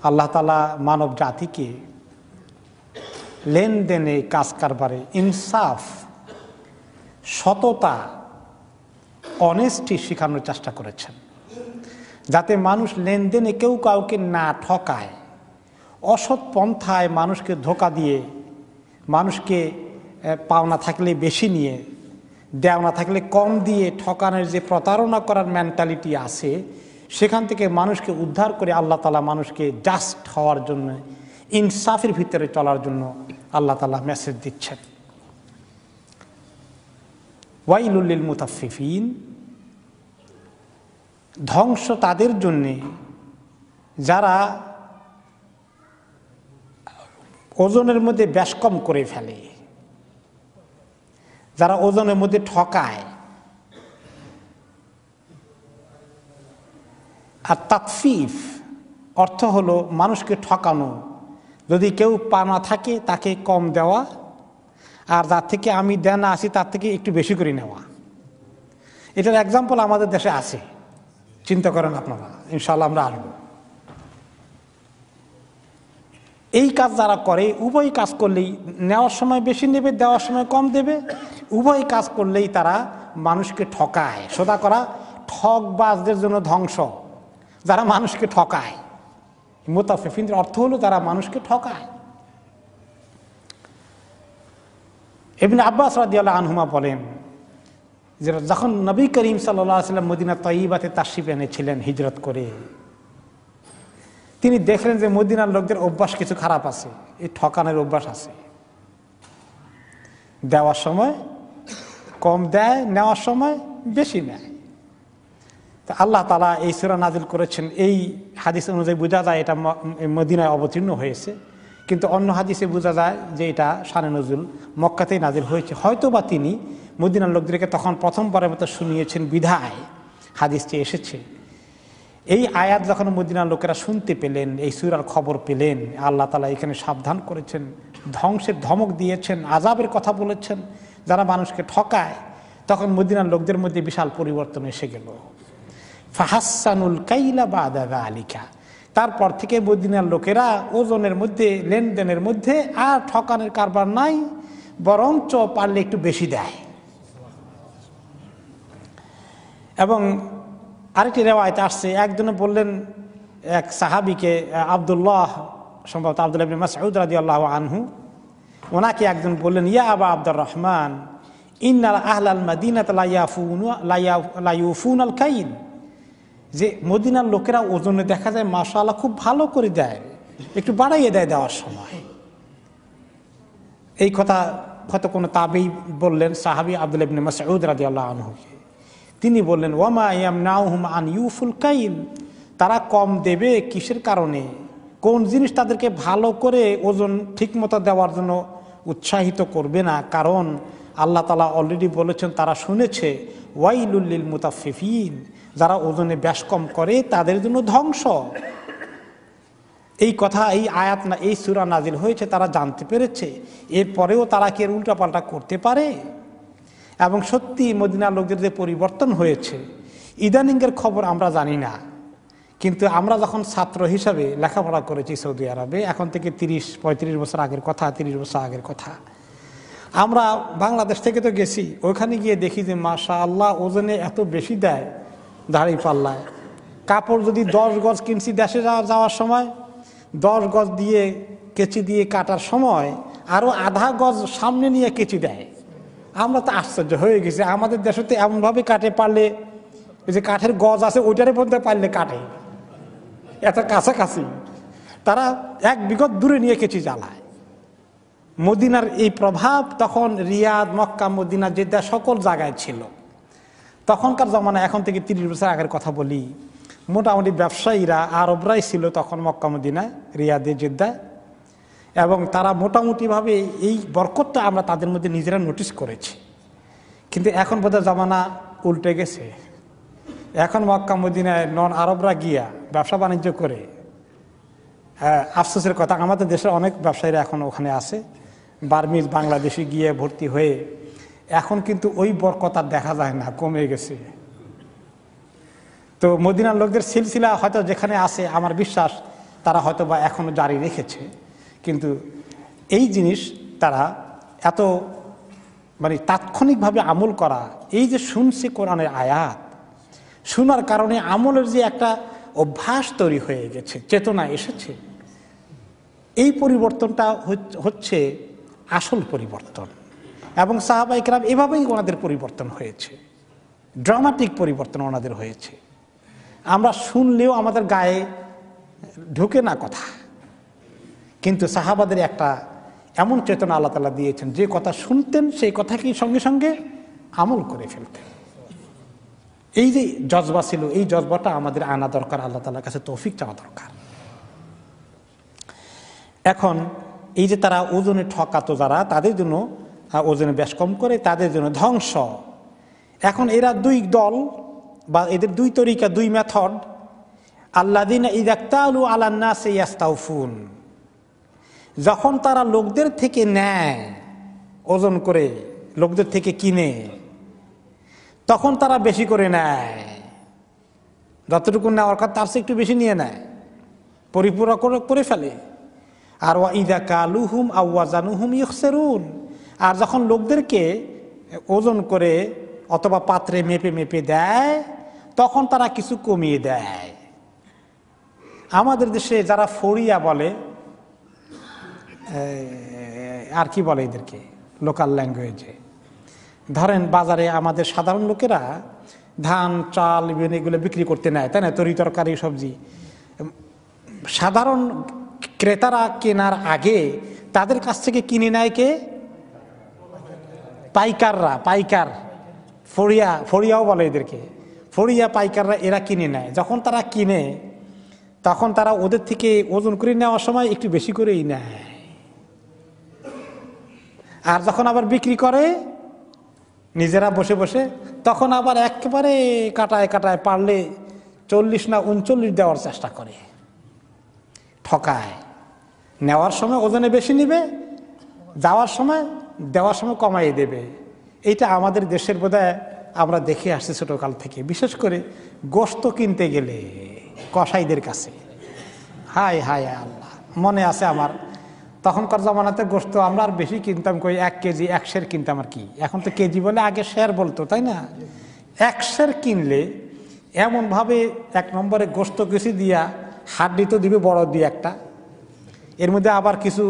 আল্লাহ তাআলা মানব জাতিকে লেনদেনে, কাজ কারবারে ইনসাফ, সততা, অনেস্টি শেখানোর চেষ্টা করেছেন, যাতে মানুষ লেনদেনে কেউ কাউকে না ঠকায়, অসৎ পন্থায় মানুষকে ধোঁকা দিয়ে, মানুষকে পাওনা থাকলে বেশি নিয়ে, দেওনা থাকলে কম দিয়ে ঠকানোর যে প্রতারণা করার মেন্টালিটি আছে, সেখান থেকে মানুষকে উদ্ধার করে আল্লাহ তাআলা মানুষকে জাস্ট হওয়ার জন্য, ইনসাফের ভিতরে চলার জন্য আল্লাহ তাআলা মেসেজ দিচ্ছেন। ওয়াইলুল লিল মুতাফফিফিন, ধ্বংস তাদের জন্যে যারা ওজনের মধ্যে বেশ কম করে ফেলে, যারা ওজনের মধ্যে ঠকায়। আর তাতফিফ অর্থ হলো মানুষকে ঠকানো, যদি কেউ পানা থাকে তাকে কম দেওয়া, আর যার থেকে আমি দেনা আছি তার থেকে একটু বেশি করে নেওয়া। এটার এক্সাম্পল আমাদের দেশে আছে, চিন্তা করেন আপনারা, ইনশাআল্লাহ আমরা আসবো। এই কাজ যারা করে, উভয় কাজ করলেই, নেওয়ার সময় বেশি নেবে, দেওয়ার সময় কম দেবে, উভয় কাজ করলেই তারা মানুষকে ঠকায়। সোজা করা, ঠকবাজদের জন্য ধ্বংস, যারা মানুষকে ঠকায়। মুতাফফিফিনের অর্থ হলো যারা মানুষকে ঠকায়। ইবনে আব্বাস রাদিয়াল্লাহু আনহুমা বলেন যে যখন নবী করিম সাল্লাল্লাহু আলাইহি ওয়াসাল্লাম মদিনা তয়্যিবাতে তাশরিফ এনেছিলেন হিজরত করে, তিনি দেখলেন যে মদিনার লোকদের অভ্যাস কিছু খারাপ আছে, এই ঠকানোর অভ্যাস আছে। দেওয়ার সময় কম দেয়, নেওয়ার সময় বেশি নেয়। তো আল্লাহ তাআলা এই সূরা নাজিল করেছেন। এই হাদিস অনুযায়ী বোঝা যায় এটা মদিনায় অবতীর্ণ হয়েছে, কিন্তু অন্য হাদিসে বোঝা যায় যে এটা শানে নজুল মক্কাতেই নাজিল হয়েছে। হয়তোবা তিনি মদিনার লোকদেরকে তখন প্রথমবারের মতো শুনিয়েছেন বিধায় হাদিসটি এসেছে। এই আয়াত যখন মদিনার লোকেরা শুনতে পেলেন, এই সূরার খবর পেলেন, আল্লাহ তাআলা এখানে সাবধান করেছেন, ধ্বংসের ধমক দিয়েছেন, আযাবের কথা বলেছেন যারা মানুষকে ঠকায়। তখন মদিনার লোকদের মধ্যে বিশাল পরিবর্তন এসে গেল। ফাহাসানুল কাইলা বাদা যালিকা, তারপর থেকে মদিনার লোকেরা ওজনের মধ্যে, লেনদেনের মধ্যে আর ঠকানোর কারবার নাই, বরঞ্চ পারলে একটু বেশি দেয়। এবং আরেকটি রিওয়ায়াতে আসছে, একজনে বললেন এক সাহাবীকে, আব্দুল্লাহ, সম্ভবত আব্দুল্লাহ ইবনে মাসউদ রাদিয়াল্লাহু আনহু, ওনাকে একজন বললেন, ইয়া আবা আব্দুর রহমান, ইন্নাল আহলাল মাদিনাতা লা ইউফুনাল কাইল, যে মদিনার লোকেরা ওজনে দেখা যায় মাশাআল্লাহ খুব ভালো করে দেয়, একটু বাড়াইয়ে দেয় দেওয়ার সময়। এই কথা হয়তো কোনো তাবেঈ বললেন সাহাবী আব্দুল্লাহ ইবনে মাসউদ রাদিয়াল্লাহু আনহুকে। তিনি বললেন, ওয়ামা ইয়ামনাউহুম আন ইউফুল কাইল, তারা কম দেবে কিসের কারণে, কোন জিনিস তাদেরকে ভালো করে ওজন ঠিকমতো দেওয়ার জন্য উৎসাহিত করবে না? কারণ আল্লাহ তাআলা অলরেডি বলেছেন, তারা শুনেছে, ওয়াইলুল লিল মুতাফফিফিন, যারা ওজনে বেশ কম করে তাদের জন্য ধ্বংস। এই কথা, এই আয়াত না, এই সূরা নাজিল হয়েছে, তারা জানতে পেরেছে। এরপরেও তারা কি এর উল্টাপাল্টা করতে পারে? এবং সত্যি মদিনার লোকদের যে পরিবর্তন হয়েছে, ইদানিংয়ের খবর আমরা জানি না, কিন্তু আমরা যখন ছাত্র হিসাবে লেখাপড়া করেছি সৌদি আরবে, এখন থেকে 30-35 বছর আগের কথা, 30 বছর আগের কথা, আমরা বাংলাদেশ থেকে তো গেছি, ওখানে গিয়ে দেখি যে মাশাআল্লাহ ওজনে এত বেশি দেয় দাড়ি পাল্লায়। কাপড় যদি 10 গজ কিনছি দেশে যাওয়ার সময়, 10 গজ দিয়ে কেচি দিয়ে কাটার সময় আরও আধা গজ সামনে নিয়ে কেচি দেয়। আমরা তো আশ্চর্য হয়ে গেছি, আমাদের দেশে তো এমনভাবে কাটে, পারলে ওই যে কাঠের গজ আছে ওইটারে পর্যন্ত পারলে কাটে, এত কাছাকাছি। তারা 1 বিঘত দূরে নিয়ে কেচি জ্বালায়। মদিনার এই প্রভাব তখন রিয়াদ, মক্কা, মদিনা, জেদ্দা সকল জায়গায় ছিল তখনকার জমানায়। এখন থেকে 30 বছর আগের কথা বলি, মোটামুটি ব্যবসায়ীরা আরবরাই ছিল তখন মক্কা, মদিনায়, রিয়াদে, জেদ্দায়, এবং তারা মোটামুটিভাবে এই বরকতটা আমরা তাদের মধ্যে নিজেরা নোটিস করেছি। কিন্তু এখন বোধহয় জমানা উল্টে গেছে। এখন মক্কা, মদিনায় নন আরবরা গিয়া ব্যবসা বাণিজ্য করে, আফসোসের কথা, আমাদের দেশের অনেক ব্যবসায়ীরা এখন ওখানে আছে, বার্মিজ, বাংলাদেশে গিয়ে ভর্তি হয়ে, এখন কিন্তু ওই বরকত আর দেখা যায় না, কমে গেছে। তো মদিনার লোকদের সিলসিলা হয়তো যেখানে আছে, আমার বিশ্বাস তারা হয়তো বা এখনো জারি রেখেছে, কিন্তু এই জিনিস তারা এত মানে তাৎক্ষণিকভাবে আমল করা, এই যে শুনছে কোরআনের আয়াত, শোনার কারণে আমলের যে একটা অভ্যাস তৈরি হয়ে গেছে, চেতনা এসেছে, এই পরিবর্তনটা হচ্ছে আসল পরিবর্তন। এবং সাহাবায়ে কেরাম এভাবেই ওনাদের পরিবর্তন হয়েছে, ড্রামাটিক পরিবর্তন ওনাদের হয়েছে। আমরা শুনলেও আমাদের গায়ে ঢুকে না কথা, কিন্তু সাহাবাদের একটা এমন চেতনা আল্লাহ তাআলা দিয়েছেন, যে কথা শুনতেন সেই কথাকেই সঙ্গে সঙ্গে আমল করে ফেলতেন। এই যে জজবা ছিল, এই জজবাটা আমাদের আনা দরকার, আল্লাহ তাআলার কাছে তৌফিক চাওয়া দরকার। এখন এই যে তারা ওজনে ঠকাতো, যারা তাদের জন্য ওজনে বেশ কম করে, তাদের জন্য ধ্বংস। এখন এরা দুই দল বা এদের দুই তরিকা, দুই মেথড। আল্লাযীনা ইযা ইক্তালু আলান নাসি ইস্তাউফুন, যখন তারা লোকদের থেকে নেয়, ওজন করে লোকদের থেকে কিনে, তখন তারা বেশি করে নেয়, যতটুকু নেওয়ার কথা তার চেয়ে একটু বেশি নিয়ে নেয়, পরিপূরক করে ফেলে। আর ওয়া ইযা কালুহুম আও ওয়াজানুহুম ইখসিরুন, আর যখন লোকদেরকে ওজন করে অথবা পাত্রে মেপে মেপে দেয়, তখন তারা কিছু কমিয়ে দেয়। আমাদের দেশে যারা ফড়িয়া বলে, আর কি বলে এদেরকে লোকাল ল্যাঙ্গুয়েজে, ধরেন বাজারে আমাদের সাধারণ লোকেরা ধান, চাল, এগুলো বিক্রি করতে নেয়, তাই না, তরি তরকারি, সবজি। সাধারণ ক্রেতারা কেনার আগে তাদের কাছ থেকে কিনে নেয় কে? পাইকাররা, পাইকার, ফড়িয়াও বলে এদেরকে, ফড়িয়া পাইকাররা, এরা কিনে নেয়। যখন তারা কিনে, তখন তারা ওদের থেকে ওজন করে নেওয়ার সময় একটু বেশি করেই নেয়। আর যখন আবার বিক্রি করে নিজেরা বসে বসে, তখন আবার একেবারে কাটায় কাটায়, পারলে 40 না 39 দেওয়ার চেষ্টা করে, ঠকায়। নেওয়ার সময় ওজনে বেশি নিবে, দেওয়ার সময় কমাই দেবে। এইটা আমাদের দেশের বোধহয় আমরা দেখে আসছি ছোটকাল থেকে, বিশেষ করে গোশত কিনতে গেলে কসাইদের কাছে। হায় হায় আল্লাহ, মনে আছে আমার তখনকার জমানাতে গোশত আমরা আর বেশি কিনতাম, কই 1 কেজি 1 সের কিনতাম আর কি। এখন তো কেজি বলে, আগে শের বলতো, তাই না? 1 সের কিনলে এমনভাবে 1 নম্বরে গোশত কিছু দিয়া, হাড্ডি তো দিবে বড় দিয়ে একটা, এর মধ্যে আবার কিছু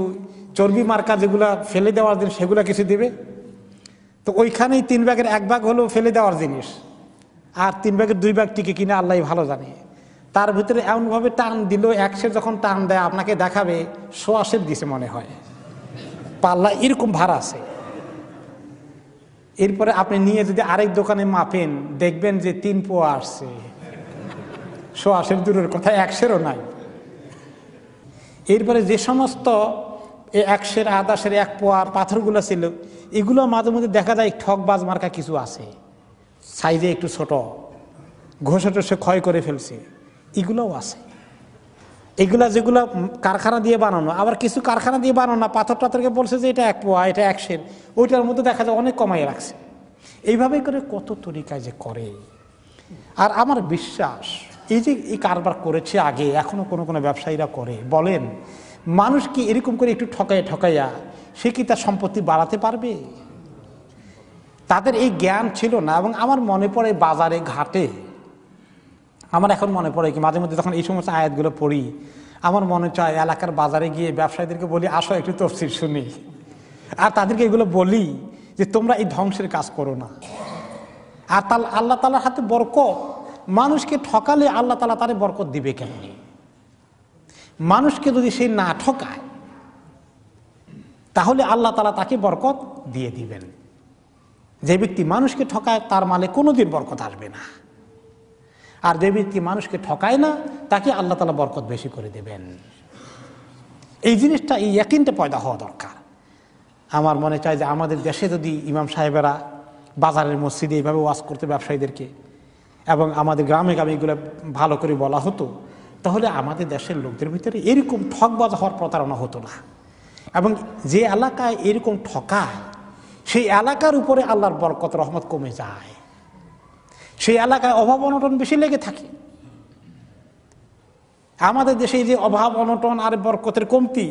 চর্বি মার্কা যেগুলা ফেলে দেওয়ার জিনিস সেগুলা কিছু দিবে। তো ওইখানেই 3 ভাগের 1 ভাগ হলো ফেলে দেওয়ার জিনিস, আর 3 ভাগের 2 ভাগ টিকে কিনা আল্লাহ ভালো জানে। তার ভিতরে এমনভাবে টান দিল, 1 সের যখন টান দেয় আপনাকে দেখাবে 100 সের দিছে মনে হয়, পাল্লা এরকম ভার আছে। এরপরে আপনি নিয়ে যদি আরেক দোকানে মাপেন, দেখবেন যে 3 পোয়া আসছে, 100 সের দূরের কথা, 1 সেরও নাই। এরপরে যে সমস্ত 1 সের, আধা সের, 1 পোয়ার পাথরগুলো ছিল, এগুলো মাঝে মধ্যে দেখা যায় ঠকবাজ মার্কা কিছু আছে, সাইজে একটু ছোট, ঘষে টসে ক্ষয় করে ফেলছে, এগুলোও আছে। এগুলা যেগুলো কারখানা দিয়ে বানানো, আবার কিছু কারখানা দিয়ে বানানো না, পাথর টাথরকে বলছে যে এটা 1 পোয়া, এটা 1 সের, ওইটার মধ্যে দেখা যায় অনেক কমাই রাখছে। এইভাবে করে কত তরিকায় যে করে। আর আমার বিশ্বাস, এই যে এই কারবার করেছে আগে, এখনো কোনো কোনো ব্যবসায়ীরা করে, বলেন মানুষ কি এরকম করে একটু ঠকাইয়া সে কি তার সম্পত্তি বাড়াতে পারবে? তাদের এই জ্ঞান ছিল না। এবং আমার মনে পড়ে বাজারে ঘাটে, আমার এখন মনে পড়ে কি মাঝে মধ্যে যখন এই সমস্ত আয়াতগুলো পড়ি, আমার মনে চায় এলাকার বাজারে গিয়ে ব্যবসায়ীদেরকে বলি, আসো একটু তাফসীর শুনি, আর তাদেরকে এগুলো বলি যে তোমরা এই ধ্বংসের কাজ করো না। আর আল্লাহ তাআলার হাতে বরকত, মানুষকে ঠকালে আল্লাহ তাআলা তারে বরকত দিবে কেমনি? মানুষকে যদি সে না ঠকায়, তাহলে আল্লাহ তাআলা তাকে বরকত দিয়ে দিবেন। যে ব্যক্তি মানুষকে ঠকায়, তার মালে কোনোদিন বরকত আসবে না। আর যে ব্যক্তি মানুষকে ঠকায় না, তাকে আল্লাহ তাআলা বরকত বেশি করে দেবেন। এই জিনিসটা, এই ইয়াকিনটা পয়দা হওয়া দরকার। আমার মনে চায় যে আমাদের দেশে যদি ইমাম সাহেবেরা বাজারের মসজিদে এইভাবে ওয়াজ করতে ব্যবসায়ীদেরকে, এবং আমাদের গ্রামে গ্রামে এগুলো ভালো করে বলা হতো, তাহলে আমাদের দেশের লোকদের ভিতরে এরকম ঠকবাজ হওয়ার প্রতারণা হতো না। এবং যে এলাকায় এরকম ঠকায়, সেই এলাকার উপরে আল্লাহর বরকত রহমত কমে যায়, সেই এলাকায় অভাব অনটন বেশি লেগে থাকে। আমাদের দেশে এই যে অভাব অনটন আর বরকতের কমতি,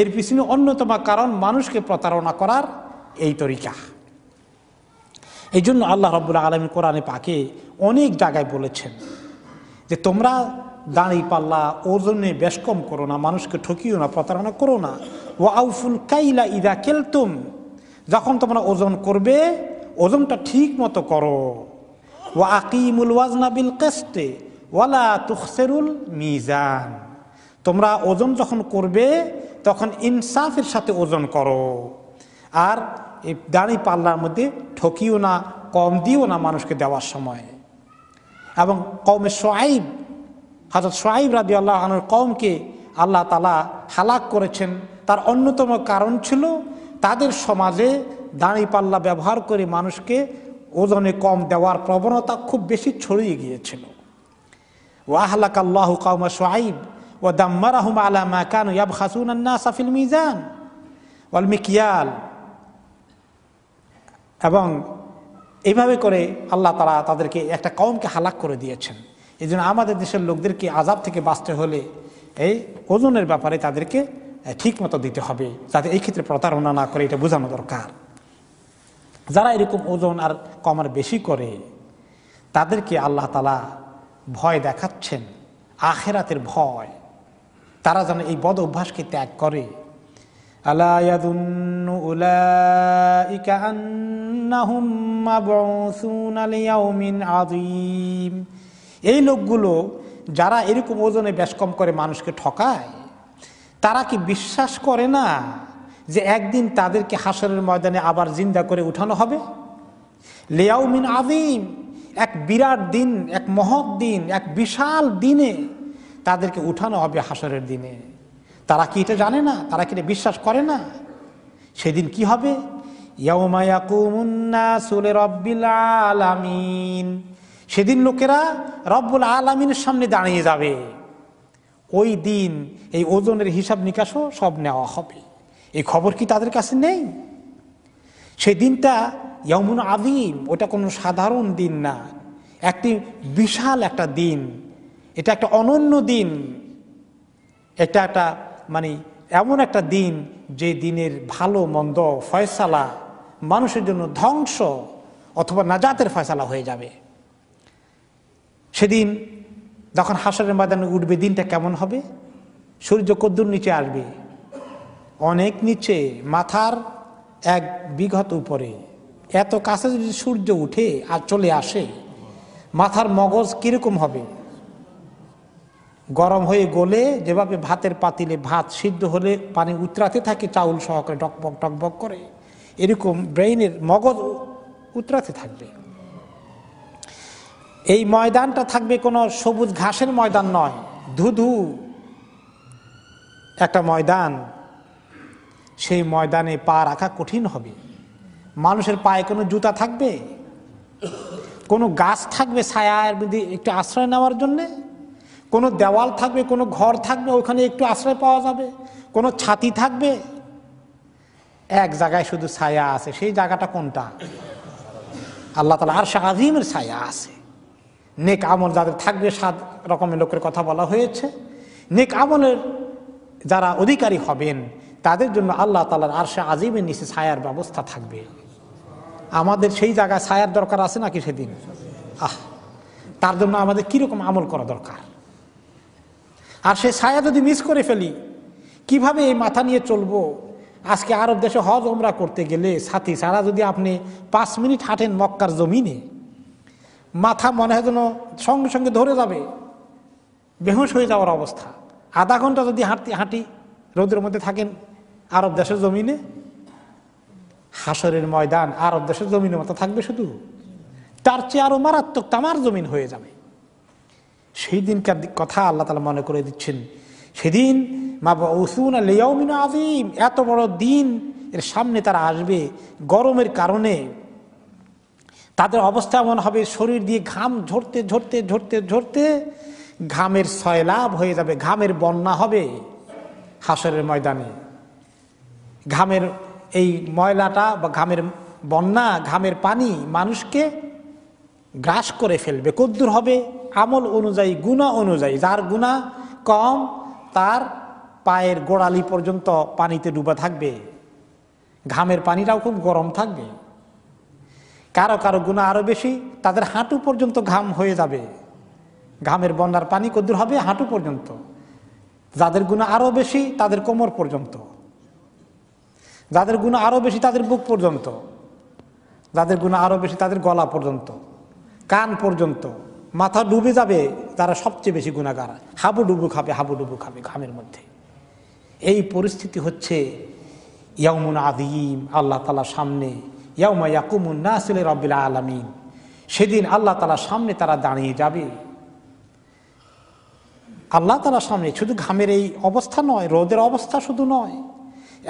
এর পিছনে অন্যতম কারণ মানুষকে প্রতারণা করার এই তরিকা। এই জন্য আল্লাহ রাব্বুল আলামিন কোরআনে পাকে অনেক জায়গায় বলেছেন যে তোমরা দাঁড়ি পাল্লা ওজনে বেশ কম করো না, মানুষকে ঠকিও না, প্রতারণা করো না। ওয়া আউফুল কাইলা ইদা কেলতুম, যখন তোমরা ওজন করবে ওজনটা ঠিক মতো করো। ওয়া আকিমুল ওয়াজনা বিল কিসতে ওয়ালা তুখসিরুল মিজান, তোমরা ওজন যখন করবে তখন ইনসাফের সাথে ওজন করো, আর এই দাঁড়ি পাল্লার মধ্যে ঠকিও না, কম দিও না মানুষকে দেওয়ার সময়। এবং কওমে শুআইব, হযরত শুআইব রাদিয়াল্লাহু আনহুর কওমকে আল্লাহ তাআলা হালাক করেছেন, তার অন্যতম কারণ ছিল তাদের সমাজে দাঁড়ি পাল্লা ব্যবহার করে মানুষকে ওজনে কম দেওয়ার প্রবণতা খুব বেশি ছড়িয়ে গিয়েছিল। ওয়া আহলাকাল্লাহু কওমা শুআইব ওয়া দাম্মারাহুম আলা মা কানু ইয়াবখাসুনা আন-নাসা ফিল মিজান ওয়াল মিকিয়াল। এবং এইভাবে করে আল্লাহ তাআলা তাদেরকে একটা কওমকে হালাক করে দিয়েছেন। এই জন্য আমাদের দেশের লোকদেরকে আযাব থেকে বাঁচতে হলে এই ওজনের ব্যাপারে তাদেরকে ঠিক মতো দিতে হবে, যাতে এই ক্ষেত্রে প্রতারণা না করে, এটা বোঝানো দরকার। যারা এরকম ওজন আর কম আর বেশি করে তাদেরকে আল্লাহ তাআলা ভয় দেখাচ্ছেন, আখিরাতের ভয়, তারা যেন এই বদ অভ্যাসকে ত্যাগ করে। আলা ইয়াযুন্নু উলাইকা আন্নাহুম মাবউসুনা লিয়াউমিন আযীম, এই লোকগুলো যারা এরকম ওজনে বেশ কম করে মানুষকে ঠকায়, তারা কি বিশ্বাস করে না যে একদিন তাদেরকে হাসরের ময়দানে আবার জিন্দা করে উঠানো হবে? লিয়াউমিন আযীম, এক বিরাট দিন, এক মহৎ দিন, এক বিশাল দিনে তাদেরকে উঠানো হবে হাসরের দিনে। তারা কি এটা জানে না? তারা কি এটা বিশ্বাস করে না? সেদিন কি হবে? ইয়াউমা ইয়াকুমুন নাসু লিরাব্বিল আলামিন, সেদিন লোকেরা রব্বুল আলামিনের সামনে দাঁড়িয়ে যাবে। ওই দিন এই ওজনের হিসাব নিকাশও সব নেওয়া হবে। এই খবর কি তাদের কাছে নেই? সেই দিনটা ইয়াউমুন আযীম, ওটা কোনো সাধারণ দিন না, একটি বিশাল একটা দিন, এটা একটা অনন্য দিন, এটা একটা মানে এমন একটা দিন যে দিনের ভালো মন্দ ফয়সালা মানুষের জন্য ধ্বংস অথবা নাজাতের ফয়সালা হয়ে যাবে। সেদিন যখন হাসরের ময়দানে উঠবে, দিনটা কেমন হবে? সূর্য কদ্দুর নিচে আসবে? অনেক নিচে, মাথার এক বিঘত উপরে। এত কাছে যদি সূর্য উঠে আর চলে আসে, মাথার মগজ কিরকম হবে? গরম হয়ে গলে যেভাবে ভাতের পাতিলে ভাত সিদ্ধ হলে পানি উতরাতে থাকে চাউল সহকারে টকবক টকবক করে, এরকম ব্রেইনের মগজ উতরাতে থাকবে। এই ময়দানটা থাকবে কোনো সবুজ ঘাসের ময়দান নয়, ধুধু একটা ময়দান। সেই ময়দানে পা রাখা কঠিন হবে। মানুষের পায়ে কোনো জুতা থাকবে? কোনো গাছ থাকবে ছায়ার মধ্যে একটু আশ্রয় নেওয়ার জন্যে? কোনো দেওয়াল থাকবে, কোনো ঘর থাকবে ওখানে একটু আশ্রয় পাওয়া যাবে? কোনো ছাতি থাকবে? এক জায়গায় শুধু ছায়া আছে, সেই জায়গাটা কোনটা? আল্লাহ তাআলা আরশে আযীমের ছায়া আছে। নেক আমল যাদের থাকবে, 7 রকমের লোকের কথা বলা হয়েছে, নেক আমলের যারা অধিকারী হবেন তাদের জন্য আল্লাহ তাআলার আরশে আযীমের নিচে ছায়ার ব্যবস্থা থাকবে। আমাদের সেই জায়গায় ছায়ার দরকার আছে নাকি সেদিন? তার জন্য আমাদের কিরকম আমল করা দরকার। আর সেই ছায়া যদি মিস করে ফেলি, কিভাবে এই মাথা নিয়ে চলবো? আজকে আরব দেশে হজ ওমরা করতে গেলে সাথী ছাড়া যদি আপনি 5 মিনিট হাঁটেন মক্কার জমিনে, মাথা মনে হয় যেন সঙ্গে সঙ্গে ধরে যাবে, বেহুশ হয়ে যাওয়ার অবস্থা। আধা ঘন্টা যদি হাঁটি রোদের মধ্যে থাকেন আরব দেশের জমিনে, হাসরের ময়দান আরব দেশের জমিনের মতো থাকবে, শুধু তার চেয়ে আরো মারাত্মক তামার জমিন হয়ে যাবে। সেই দিনকার কথা আল্লাহ তাআলা মনে করে দিচ্ছেন। সেদিন মাবউসুনা লিয়াউমিন আযীম, এত বড় দিন এর সামনে তারা আসবে। গরমের কারণে তাদের অবস্থা এমন হবে, শরীর দিয়ে ঘাম ঝরতে ঝরতে ঝরতে ঝরতে ঘামের সয়লাভ হয়ে যাবে, ঘামের বন্যা হবে হাসরের ময়দানে। ঘামের এই ময়লাটা বা ঘামের বন্যা, ঘামের পানি মানুষকে গ্রাস করে ফেলবে। কদ্দুর হবে? আমল অনুযায়ী, গুনাহ অনুযায়ী। যার গুনাহ কম, তার পায়ের গোড়ালি পর্যন্ত পানিতে ডুবা থাকবে, ঘামের পানিটাও খুব গরম থাকবে। কারো কারো গুনাহ আরো বেশি, তাদের হাঁটু পর্যন্ত ঘাম হয়ে যাবে। ঘামের বন্যার পানি কদ্দুর হবে? হাঁটু পর্যন্ত। যাদের গুনাহ আরো বেশি তাদের কোমর পর্যন্ত, যাদের গুনাহ আরো বেশি তাদের বুক পর্যন্ত, যাদের গুনাহ আরো বেশি তাদের গলা পর্যন্ত, কান পর্যন্ত, মাথা ডুবে যাবে। তারা সবচেয়ে বেশি গুনাহগার, হাবুডুবু খাবে, হাবুডুবু খাবে ঘামের মধ্যে। এই পরিস্থিতি হচ্ছে ইয়াউমুন আযীম, আল্লাহ তাআলার সামনে। ইয়াউমা ইয়াকুমুন নাসু লিরাব্বিল আলামিন, সেদিন আল্লাহ তাআলার সামনে তারা দাঁড়িয়ে যাবে। আল্লাহ তাআলার সামনে শুধু ঘামের এই অবস্থা নয়, রোদের অবস্থা শুধু নয়,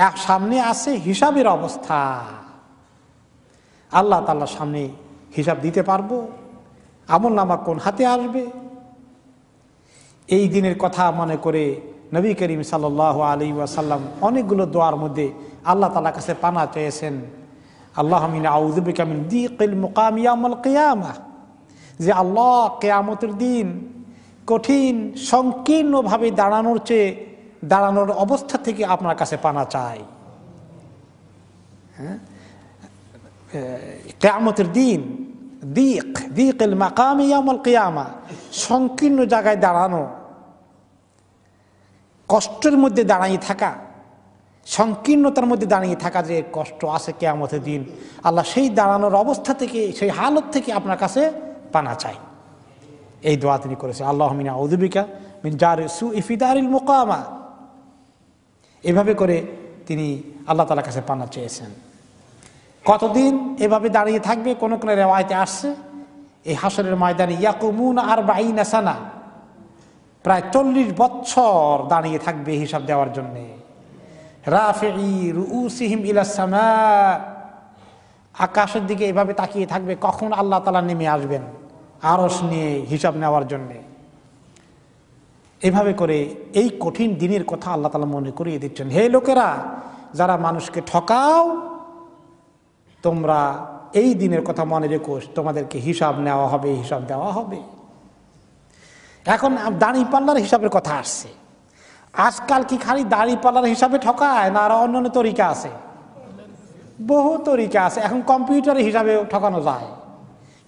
এক সামনে আছে হিসাবের অবস্থা। আল্লাহ তাআলার সামনে হিসাব দিতে পারবো? আমলনামা কোন হাতে আসবে? এই দিনের কথা মনে করে নবী করিম সাল্লাল্লাহু আলাইহি ওয়াসাল্লাম অনেকগুলো দোয়ার মধ্যে আল্লাহ তাআলার কাছে পানা চেয়েছেন। আল্লাহুম্মা ইন্নী আউযু বিকা মিন দীকিল মুকাম ইয়াউমাল কিয়ামাহ, যে আল্লাহ কিয়ামতের দিন কঠিন সংকীর্ণভাবে দাঁড়ানোর অবস্থা থেকে আপনার কাছে পানা চাই। হ্যাঁ, কিয়ামতের দিন দীকিল মাকাম ইয়াউমাল কিয়ামাহ, সংকীর্ণ জায়গায় দাঁড়ানো, কষ্টের মধ্যে দাঁড়িয়ে থাকা, সংকীর্ণতার মধ্যে দাঁড়িয়ে থাকা যে কষ্ট আছে কিয়ামতের দিন, আল্লাহ সেই দাঁড়ানোর অবস্থা থেকে, সেই হালত থেকে আপনার কাছে পানা চাই। এই দোয়া তিনি করেছেন, আল্লাহুম্মা ইন্নী আউযু বিকা মিন জারি সুই ফি দারিল মুকামা। এভাবে করে তিনি আল্লাহ তাআলার কাছে পানা চেয়েছেন। কতদিন এভাবে দাঁড়িয়ে থাকবে? কোন কোন রিওয়ায়াতে আসছে এই হাসরের ময়দানে ইয়াকুমুনা 40 সানা, প্রায় 40 বছর দাঁড়িয়ে থাকবে হিসাব দেওয়ার জন্য। রাফিঈ রুউসিহিম ইলাস সামা, আকাশের দিকে এভাবে তাকিয়ে থাকবে কখন আল্লাহ তাআলা নেমে আসবেন আরশ নিয়ে হিসাব নেওয়ার জন্য। এভাবে করে এই কঠিন দিনের কথা আল্লাহ তাআলা মনে করিয়ে দিচ্ছেন, হে লোকেরা যারা মানুষকে ঠকাও, তোমরা এই দিনের কথা মনে রেখো, তোমাদেরকে হিসাব নেওয়া হবে, হিসাব দেওয়া হবে। এখন দাড়িপাল্লার হিসাবের কথা আসছে। আজকাল কি খালি দাড়িপাল্লার হিসাবে ঠকায়, না আরো অন্যান্য তরিকা আছে? বহু তরিকা আছে। এখন কম্পিউটারের হিসাবে ঠকানো যায়,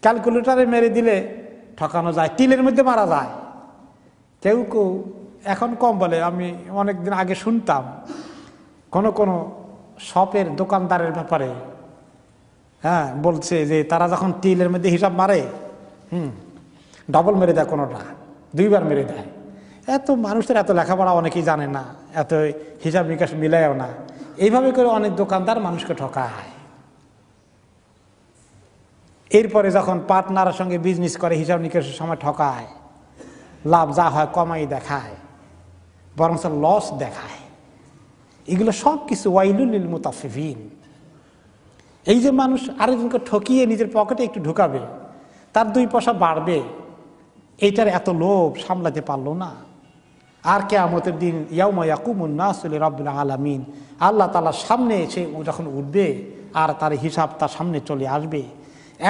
ক্যালকুলেটারে মেরে দিলে ঠকানো যায়, তিলের মধ্যে মারা যায়। কেউ কেউ এখন কম বলে, আমি অনেকদিন আগে শুনতাম কোন শপের দোকানদারের ব্যাপারে, হ্যাঁ, বলছে যে তারা যখন তিলের মধ্যে হিসাব মারে, ডবল মেরে দেয়, কোনোটা 2 বার মেরে দেয়। এত মানুষের এত লেখাপড়া অনেকেই জানে না, এত হিসাব নিকাশ মিলায়ও না। এইভাবে করে অনেক দোকানদার মানুষকে ঠকায়। এরপরে যখন পার্টনারের সঙ্গে বিজনেস করে হিসাব নিকাশের সময় ঠকায়, লাভ যা হয় কমাই দেখায়, বরং লস দেখায়। এগুলো সব কিছু ওয়াইলুল লিল মুতাফফিফিন। এই যে মানুষ আরেকজনকে ঠকিয়ে নিজের পকেটে একটু ঢুকাবে, তার 2 পয়সা বাড়বে, এইটার এত লোভ সামলাতে পারলো না। আর কিয়ামতের দিন ইয়াউমা ইয়াকুমুন নাসু লিরাব্বিল আলামিন, আল্লাহ তাআলার সামনে এসে ও যখন উঠবে আর তার হিসাব তার সামনে চলে আসবে।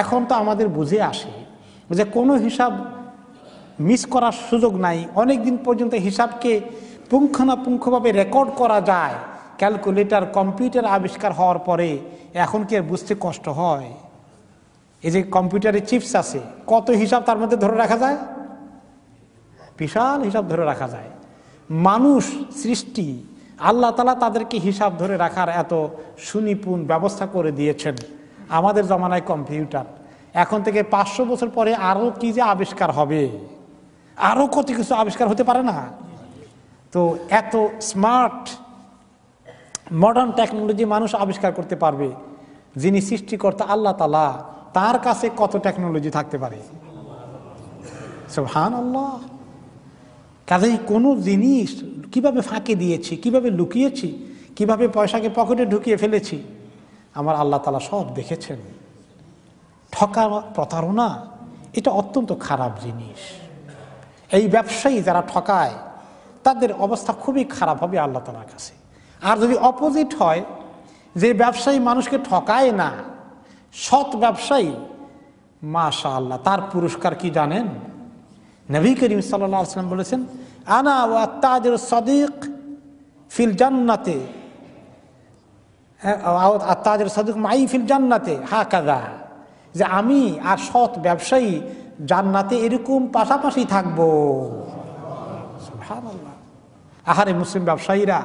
এখন তো আমাদের বুঝে আসে যে কোনো হিসাব মিস করার সুযোগ নাই। অনেক দিন পর্যন্ত হিসাবকে পুঙ্খানুপুঙ্খভাবে রেকর্ড করা যায়। ক্যালকুলেটর, কম্পিউটার আবিষ্কার হওয়ার পরে এখন কি আর বুঝতে কষ্ট হয়? এই যে কম্পিউটারে চিপস আছে, কত হিসাব তার মধ্যে ধরে রাখা যায়, বিশাল হিসাব ধরে রাখা যায়। মানুষ সৃষ্টি, আল্লাহ তাআলা তাদেরকে হিসাব ধরে রাখার এত সুনিপুণ ব্যবস্থা করে দিয়েছেন। আমাদের জমানায় কম্পিউটার, এখন থেকে 500 বছর পরে আরো কি যে আবিষ্কার হবে, আরো কত কিছু আবিষ্কার হতে পারে না? তো এত স্মার্ট মডার্ন টেকনোলজি মানুষ আবিষ্কার করতে পারবে, যিনি সৃষ্টিকর্তা আল্লাহ তাআলা, তার কাছে কত টেকনোলজি থাকতে পারে। সুবহানাল্লাহ। কাজেই কোনো জিনিস কিভাবে ফাঁকে দিয়েছি, কিভাবে লুকিয়েছি, কিভাবে পয়সাকে পকেটে ঢুকিয়ে ফেলেছি, আমার আল্লাহ তাআলা সব দেখেছেন। ঠকা, প্রতারণা এটা অত্যন্ত খারাপ জিনিস। এই ব্যবসায়ী যারা ঠকায় তাদের অবস্থা খুবই খারাপ হবে আল্লাহ তাআলার কাছে। আর যদি অপোজিট হয়, যে ব্যবসায়ী মানুষকে ঠকায় না, সৎ ব্যবসায়ী, মাশাআল্লাহ, তার পুরস্কার কি জানেন? নবী করিম সাল্লাল্লাহু আলাইহি ওয়াসাল্লাম বলেছেন, আনা ওয়া তাজির সাদিক ফিল জান্নাতে, তাজির সাদিক মাই ফিল জান্নাতে হাকাযা, যে আমি আর সৎ ব্যবসায়ী জান্নাতে এরকম পাশাপাশি থাকবো। সুবহানাল্লাহ। আহারে মুসলিম ব্যবসায়ীরা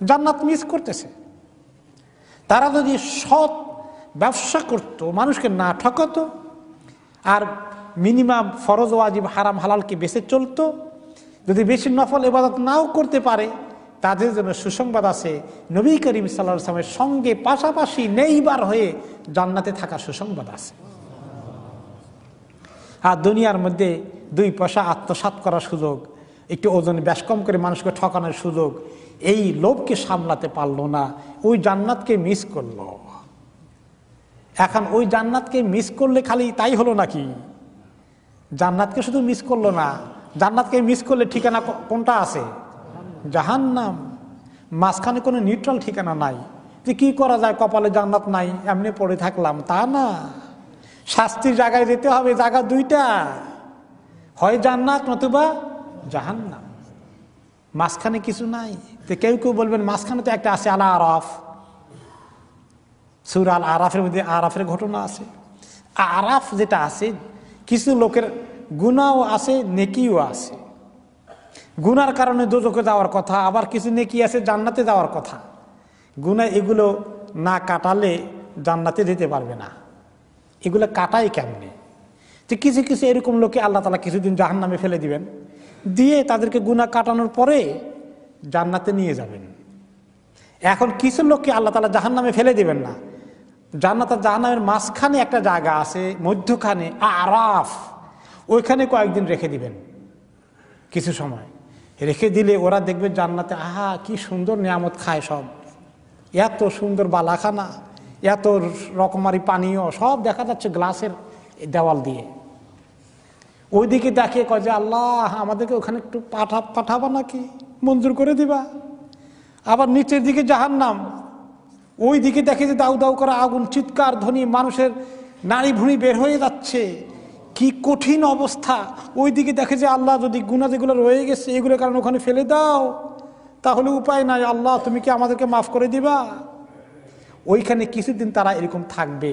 জান্নাত মিস করতেছে। তারা যদি সৎ ব্যবসা করত, মানুষকে না ঠকাতো, আর মিনিমাম ফরজ ওয়াজিব হারাম হালালকে বেঁচে চলতো, যদি বেশি নফল ইবাদত নাও করতে পারে, তাদের জন্য সুসংবাদ আছে, নবী করিম সাল্লাল্লাহু আলাইহি ওয়াসাল্লামের সঙ্গে পাশাপাশি নেইবার হয়ে জান্নাতে থাকা সুসংবাদ আছে। আর দুনিয়ার মধ্যে 2 পয়সা আত্মসাৎ করার সুযোগ, একটু ওজন বেশ কম করে মানুষকে ঠকানোর সুযোগ, এই লোভকে সামলাতে পারলো না, ওই জান্নাতকে মিস করলো। এখন ওই জান্নাতকে মিস করলে খালি তাই হলো নাকি? জান্নাতকে শুধু মিস করলো না, জান্নাতকে মিস করলে ঠিকানা কোনটা আছে? জাহান্নাম। মাঝখানে কোনো নিউট্রাল ঠিকানা নাই যে কি করা যায়, কপালে জান্নাত নাই এমনি পড়ে থাকলাম, তা না। শাস্তির জায়গায় যেতে হবে, জায়গা 2টা, হয় জান্নাত নতুবা জাহান্নাম। মাঝখানে কিছু নাই। তো কেউ কেউ বলবেন মাঝখানে তো একটা আছে, আল আরাফ, সূরা আল আরাফের মধ্যে আরাফের ঘটনা আছে। আরাফ যেটা আছে, কিছু লোকের গুনাহও আছে, নেকিও আছে। গুনার কারণে দোজখে যাওয়ার কথা, আবার কিছু নেকি আছে জান্নাতে যাওয়ার কথা। গুনাহ এগুলো না কাটালে জান্নাতে যেতে পারবে না। এগুলো কাটাই কেমনে? যে কিছু কিছু এরকম লোকে আল্লাহ তাআলা কিছুদিন জাহান্নামে ফেলে দিবেন, দিয়ে তাদেরকে গুনাহ কাটানোর পরে জান্নাতে নিয়ে যাবেন। এখন কিছু লোককে আল্লাহ তাআলা জাহান্নামে ফেলে দিবেন না, জান্নাত আর জাহান্নামের মাঝখানে একটা জায়গা আছে, মধ্যখানে আরাফ, ওইখানে কয়েকদিন রেখে দিবেন। কিছু সময় রেখে দিলে ওরা দেখবে জান্নাতে আহা কি সুন্দর নিয়ামত খায়, সব এত সুন্দর বালাখানা, এত রকমারি পানীয় সব দেখা যাচ্ছে গ্লাসের দেওয়াল দিয়ে। ওইদিকে দেখে কয় যে আল্লাহ আমাদেরকে ওখানে একটু পাঠাবা নাকি, মঞ্জুর করে দিবা। আবার নিচের দিকে জাহান্নাম, ওই দিকে দেখে যে দাউ দাউ করা আগুন, চিৎকার ধ্বনি, মানুষের নাড়ি ভুঁড়ি বের হয়ে যাচ্ছে, কি কঠিন অবস্থা। ওই দিকে দেখে যে আল্লাহ যদি গুনাহ যেগুলো রয়ে গেছে এগুলোর কারণে ওখানে ফেলে দাও, তাহলে উপায় নাই, আল্লাহ তুমি কি আমাদেরকে মাফ করে দিবা। ওইখানে কিছুদিন তারা এরকম থাকবে,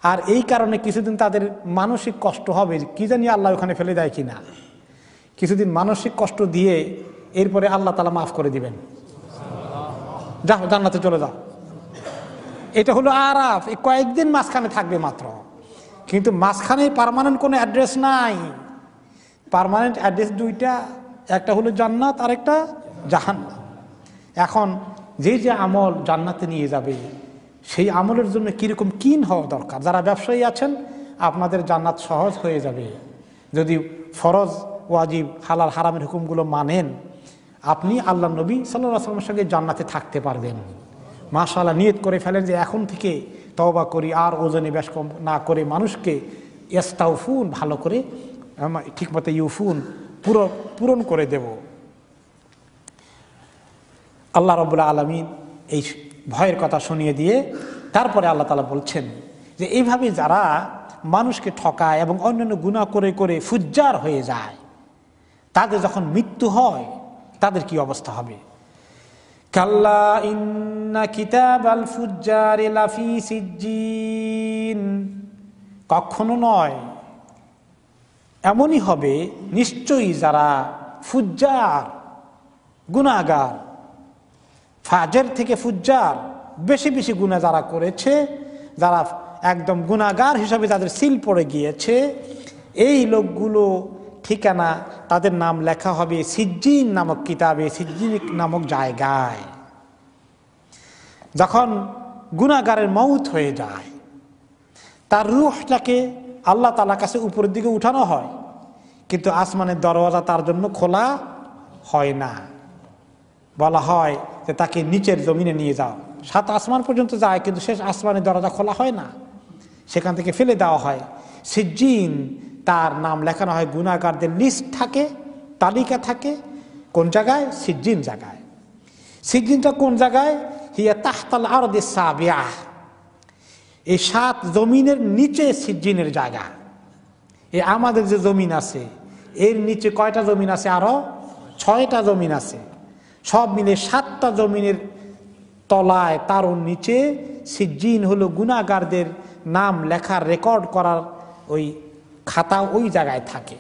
আর এই কারণে কিছুদিন তাদের মানসিক কষ্ট হবে, কি জানি আল্লাহ ওখানে ফেলে দেয় কিনা। কিছুদিন মানসিক কষ্ট দিয়ে এরপরে আল্লাহ তাআলা মাফ করে দিবেন, যাও জান্নাতে চলে যাও। এটা হলো আরাফ, এই কয়েকদিন মাঝখানে থাকবে মাত্র, কিন্তু মাঝখানে পার্মানেন্ট কোনো অ্যাড্রেস নাই। পার্মানেন্ট অ্যাড্রেস 2টা, একটা হলো জান্নাত আর একটা জাহান্নাম। এখন যে যে আমল জান্নাতে নিয়ে যাবে, সেই আমলের জন্য কীরকম কিন হওয়া দরকার। যারা ব্যবসায়ী আছেন, আপনাদের জান্নাত সহজ হয়ে যাবে যদি ফরজ ওয়াজিব হালাল হারামের হুকুমগুলো মানেন। আপনি আল্লাহ নবী সাল্লাল্লাহু আলাইহি ওয়াসাল্লামের সঙ্গে জান্নাতে থাকতে পারবেন। মাশাআল্লাহ, নিয়ত করে ফেলেন যে এখন থেকে তওবা করি, আর ওজনে বেশ কম না করে মানুষকে ইস্তাউফুন, ভালো করে ঠিকমতো ইউফুন পূরণ করে দেব। আল্লাহ রাব্বুল আলামিন এই ভয়ের কথা শুনিয়ে দিয়ে তারপরে আল্লাহ তাআলা বলছেন যে এইভাবে যারা মানুষকে ঠকায় এবং অন্যান্য গুনাহ করে করে ফুজ্জার হয়ে যায়, তাদের যখন মৃত্যু হয় তাদের কি অবস্থা হবে। কাল্লা ইন্না কিতাবাল ফুজ্জারি লাফি সিজ্জিন, কখনো নয়, এমনই হবে নিশ্চয়ই যারা ফুজ্জার গুনাহগার, ফাজের থেকে ফুজ্জার, বেশি বেশি গুনাহ যারা করেছে, যারা একদম গুনাহগার হিসাবে যাদের সিল পড়ে গিয়েছে, এই লোকগুলো ঠিকানা তাদের নাম লেখা হবে সিজ্জিন নামক কিতাবে, সিজ্জিন নামক জায়গায়। যখন গুনাহগারের মউত হয়ে যায়, তার রূহটাকে আল্লাহ তাআলার কাছে উপরের দিকে উঠানো হয়, কিন্তু আসমানের দরওয়াজা তার জন্য খোলা হয় না। বলা হয় যে তাকে নিচের জমিনে নিয়ে যাও, 7 আসমান পর্যন্ত যায়, কিন্তু শেষ আসমানের দরজা খোলা হয় না, সেখান থেকে ফেলে দেওয়া হয়। সিজ্জিন, তার নাম লেখানো হয়, গুনাহগারদের লিস্ট থাকে, তালিকা থাকে। কোন জায়গায়? সিজ্জিন জায়গায়। সিজ্জিনটা কোন জায়গায়? হিয়া তাহতাল আরদিস সাবিআহ, এই 7 জমিনের নিচে সিজ্জিনের জায়গা। এই আমাদের যে জমিন আছে, এর নিচে কয়টা জমিন আছে? আরো 6টা জমিন আছে। সব মিলে 7টা জমিনের তলায় তার নিচে সিজ্জিন হলো গুনাহগারদের নাম লেখার রেকর্ড করার ওই খাতা ওই জায়গায় থাকে।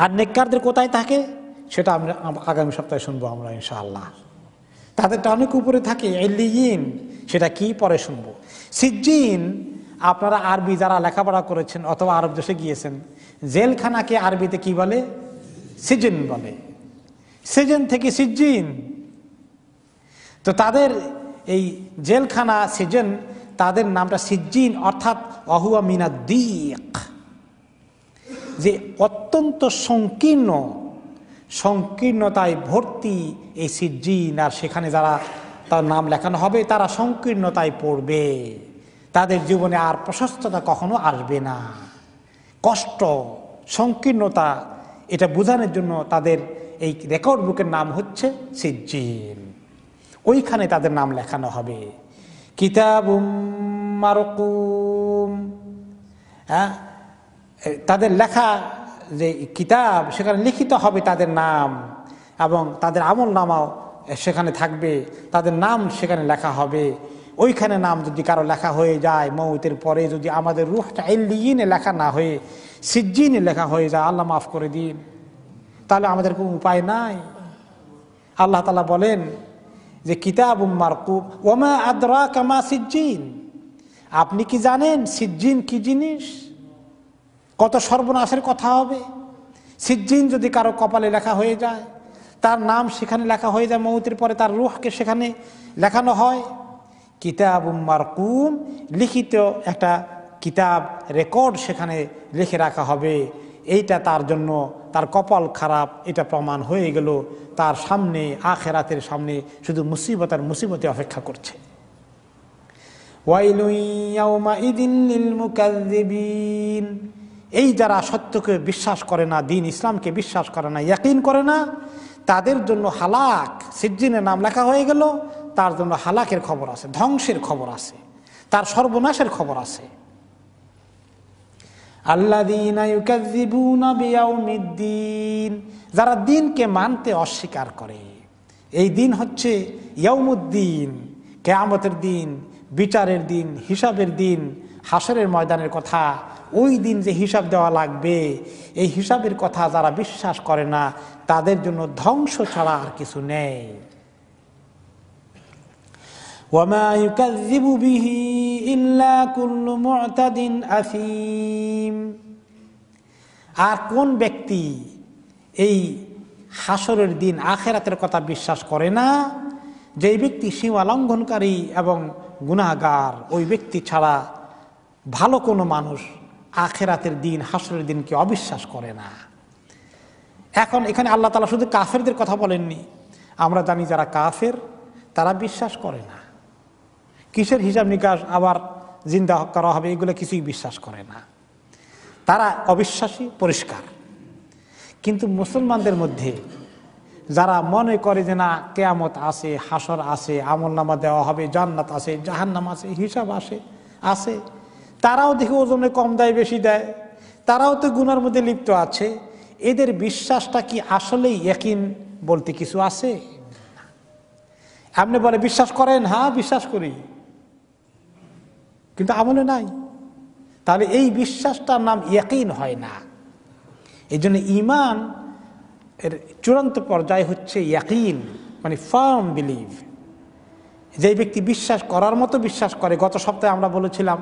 আর নেককারদের কোথায় থাকে সেটা আমরা আগামী সপ্তাহে শুনবো আমরা ইনশাআল্লাহ। তাদেরটা অনেক উপরে থাকে ইল্লিয়িন, সেটা কি পরে শুনবো। সিজ্জিন আপনারা আরবি যারা লেখাপড়া করেছেন অথবা আরব দেশে গিয়েছেন, জেলখানাকে আরবিতে কি বলে? সিজন বলে। সিজন থেকে সিজ্জিন। তো তাদের এই জেলখানা সিজন, তাদের নামটা সিজ্জিন, অর্থাৎ অহুয়া মিনাদ্দিক, যে অত্যন্ত সংকীর্ণতায় ভর্তি এই সিজ্জিন। আর সেখানে যারা তার নাম লেখানো হবে তারা সংকীর্ণতায় পড়বে, তাদের জীবনে আর প্রশস্ততা কখনো আসবে না। কষ্ট, সংকীর্ণতা, এটা বোঝানোর জন্য তাদের এই রেকর্ড বুকের নাম হচ্ছে সিজ্জিন। ওইখানে তাদের নাম লেখানো হবে। কিতাবুম মারকুম, তাদের লেখা যে কিতাব সেখানে লিখিত হবে তাদের নাম, এবং তাদের আমল নামাও সেখানে থাকবে, তাদের নাম সেখানে লেখা হবে। ওইখানে নাম যদি কারো লেখা হয়ে যায় মৌতের পরে, যদি আমাদের রূহটা ইল্লিয়িনে লেখা না হয়ে সিজ্জিনে লেখা হয়ে যায়, আল্লাহ মাফ করে দিন, তাহলে আমাদের কোনো উপায় নাই। আল্লাহ তাআলা বলেন যে কিতাবুম মারকুম ওমা আদরাকা মা সিজ্জিন, আপনি কি জানেন সিজ্জিন কি জিনিস? কত সর্বনাশের কথা হবে। সিজ্জিন যদি কারো কপালে লেখা হয়ে যায়, তার নাম সেখানে লেখা হয়ে যায়, মৌতের পরে তার রূহকে সেখানে লেখানো হয়। কিতাবুম মারকুম, লিখিত একটা কিতাব, রেকর্ড সেখানে লিখে রাখা হবে। এইটা তার জন্য তার কপাল খারাপ, এটা প্রমাণ হয়ে গেল। তার সামনে আখিরাতের সামনে শুধু মুসিবত আর মুসিবতে অপেক্ষা করছে। ওয়াইলুন ইয়াউমাইযিন লিল মুকাজ্জিবিন, এই যারা সত্যকে বিশ্বাস করে না, দিন ইসলামকে বিশ্বাস করে না, ইয়াকিন করে না, তাদের জন্য হালাক। সিজ্জিনের নাম লেখা হয়ে গেল, তার জন্য হালাকের খবর আছে, ধ্বংসের খবর আছে, তার সর্বনাশের খবর আছে। আল্লাযীনা ইউকাযযিবুনা বিয়াউমিদ্দিন, যারা দিনকে মানতে অস্বীকার করে। এই দিন হচ্ছে ইয়াউমুদ্দিন, কিয়ামতের দিন, বিচারের দিন, হিসাবের দিন, হাসরের ময়দানের কথা। ওই দিন যে হিসাব দেওয়া লাগবে, এই হিসাবের কথা যারা বিশ্বাস করে না, তাদের জন্য ধ্বংস ছাড়া আর কিছু নেই। ওয়ামা ইউকাযযিবু বিহি ইল্লা কুল্লু মু'তাদিন আসীম, আর কোন ব্যক্তি এই হাসরের দিন আখিরাতের কথা বিশ্বাস করে না? যেই ব্যক্তি সীমা লঙ্ঘনকারী এবং গুনাহগার, ওই ব্যক্তি ছাড়া ভালো কোনো মানুষ আখিরাতের দিন, হাসরের দিনকে অবিশ্বাস করে না। এখন এখানে আল্লাহ তাআলা শুধু কাফেরদের কথা বলেননি। আমরা জানি যারা কাফের তারা বিশ্বাস করে না। কিসের হিসাব নিকাশ আবার জিন্দা করা হবে, এগুলো কিছুই বিশ্বাস করে না। তারা অবিশ্বাসী পরিষ্কার। কিন্তু মুসলমানদের মধ্যে যারা মনে করে যে না, কিয়ামত আছে, হাসর আছে, আমলনামা দেওয়া হবে, জান্নাত আছে, জাহান্নাম আছে, হিসাব আছে, তারাও দেখে ওজনে কম দেয়, বেশি দেয়, তারাও তো গুনার মধ্যে লিপ্ত আছে। এদের বিশ্বাসটা কি আসলেই ইয়াকিন বলতে কিছু আছে? আপনি বলে বিশ্বাস করেন, হ্যাঁ বিশ্বাস করি, কিন্তু আমলে নাই, তাহলে এই বিশ্বাসটার নাম ইয়াকিন হয় না। এই জন্য ঈমান এর চূড়ান্ত পর্যায় হচ্ছে ইয়াকিন, মানে ফার্ম বিলিভ। যে ব্যক্তি বিশ্বাস করার মতো বিশ্বাস করে, গত সপ্তাহে আমরা বলেছিলাম,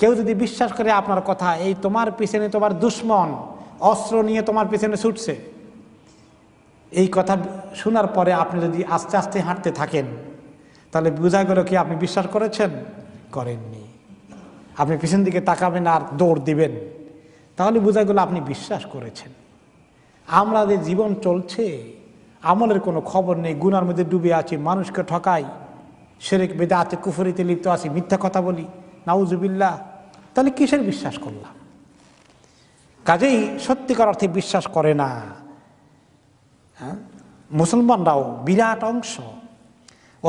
কেউ যদি বিশ্বাস করে আপনার কথা, এই তোমার পিছনে তোমার দুশ্মন অস্ত্র নিয়ে তোমার পিছনে ছুটছে, এই কথা শোনার পরে আপনি যদি আস্তে আস্তে হাঁটতে থাকেন, তাহলে বোঝা গেল কি আপনি বিশ্বাস করেছেন? করেননি। আপনি পিছন দিকে তাকাবেন আর দৌড় দিবেন, তাহলে বোঝা গেল আপনি বিশ্বাস করেছেন। আমরা যে জীবন চলছে, আমলের কোনো খবর নেই, গুনার মধ্যে ডুবে আছি, মানুষকে ঠকাই, শিরক বিদআতে কুফরিতে লিপ্ত আছি, মিথ্যা কথা বলি, নাউজুবিল্লাহ, তাহলে কিসের বিশ্বাস করলাম? কাজেই সত্যিকার অর্থে বিশ্বাস করে না। মুসলমানরাও বিরাট অংশ।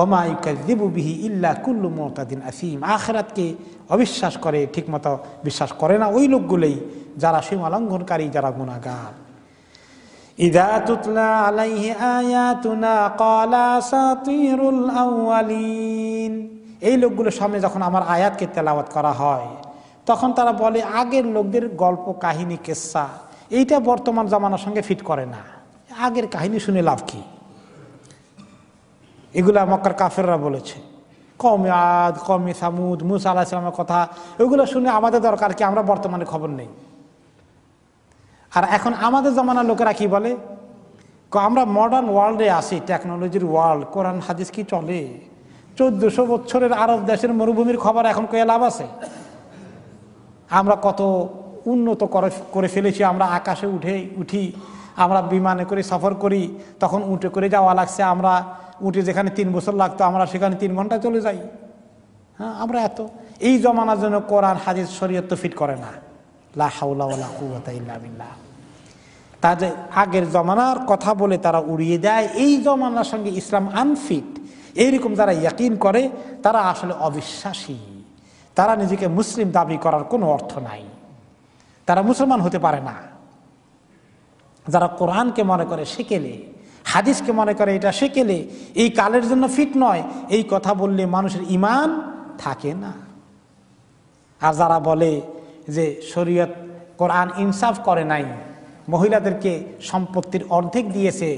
ওমা ইউকাযযিবু বিহি ইল্লা কুল্লু মুতাদিন আসিম। আখিরাতকে অবিশ্বাস করে, ঠিকমতো বিশ্বাস করে না ওই লোকগুলোই যারা সীমা লঙ্ঘনকারী, যারা গুনাহগার। ইযা তুতলা আলাইহি আয়াতুনা ক্বালা আসাতিরুল আউয়ালিন। এই লোকগুলোর সামনে যখন আমার আয়াতকে তেলাওয়াত করা হয় তখন তারা বলে আগের লোকদের গল্প, কাহিনী, কিসসা, এইটা বর্তমান জামানার সঙ্গে ফিট করে না। আগের কাহিনী শুনে লাভ কি? এগুলা মক্কার কাফেররা বলেছে। কওমে আদ, কওমে সামুদ, মূসা আলাইহিস সালামের কথা, ওইগুলো শুনে আমাদের দরকার কি? আমরা বর্তমানে খবর নেই। আর এখন আমাদের জামানার লোকেরা কি বলে? আমরা মডার্ন ওয়ার্ল্ডে আসি, টেকনোলজির ওয়ার্ল্ড, কোরআন হাদিস কি চলে? 1400 বছরের আরব দেশের মরুভূমির খবর এখন কয়ে লাভ আছে? আমরা কত উন্নত করে ফেলেছি। আমরা আকাশে উঠি, আমরা বিমানে করে সফর করি, তখন উঠে করে যাওয়া লাগছে। আমরা উঠে যেখানে 3 বছর লাগতো আমরা সেখানে 3 ঘন্টায় চলে যাই। হ্যাঁ, আমরা এত এই জমানার জন্য কোরআন হাদিস শরীয়ত তো ফিট করে না। লা হাওলা ওয়ালা কুওয়াতা ইল্লা বিল্লাহ। তাদের আগের জমানার কথা বলে তারা উড়িয়ে দেয়। এই জমানার সঙ্গে ইসলাম আনফিট, এইরকম যারা ইয়াকিন করে তারা আসলে অবিশ্বাসী। তারা নিজেকে মুসলিম দাবি করার কোনো অর্থ নাই, তারা মুসলমান হতে পারে না। যারা কোরআনকে মনে করে সেকেলে, হাদিসকে মনে করে এটা সেকেলে, এই কালের জন্য ফিট নয়, এই কথা বললে মানুষের ঈমান থাকে না। আর যারা বলে যে শরীয়ত, কোরআন ইনসাফ করে নাই, মহিলাদেরকে সম্পত্তির অর্ধেক দিয়েছে,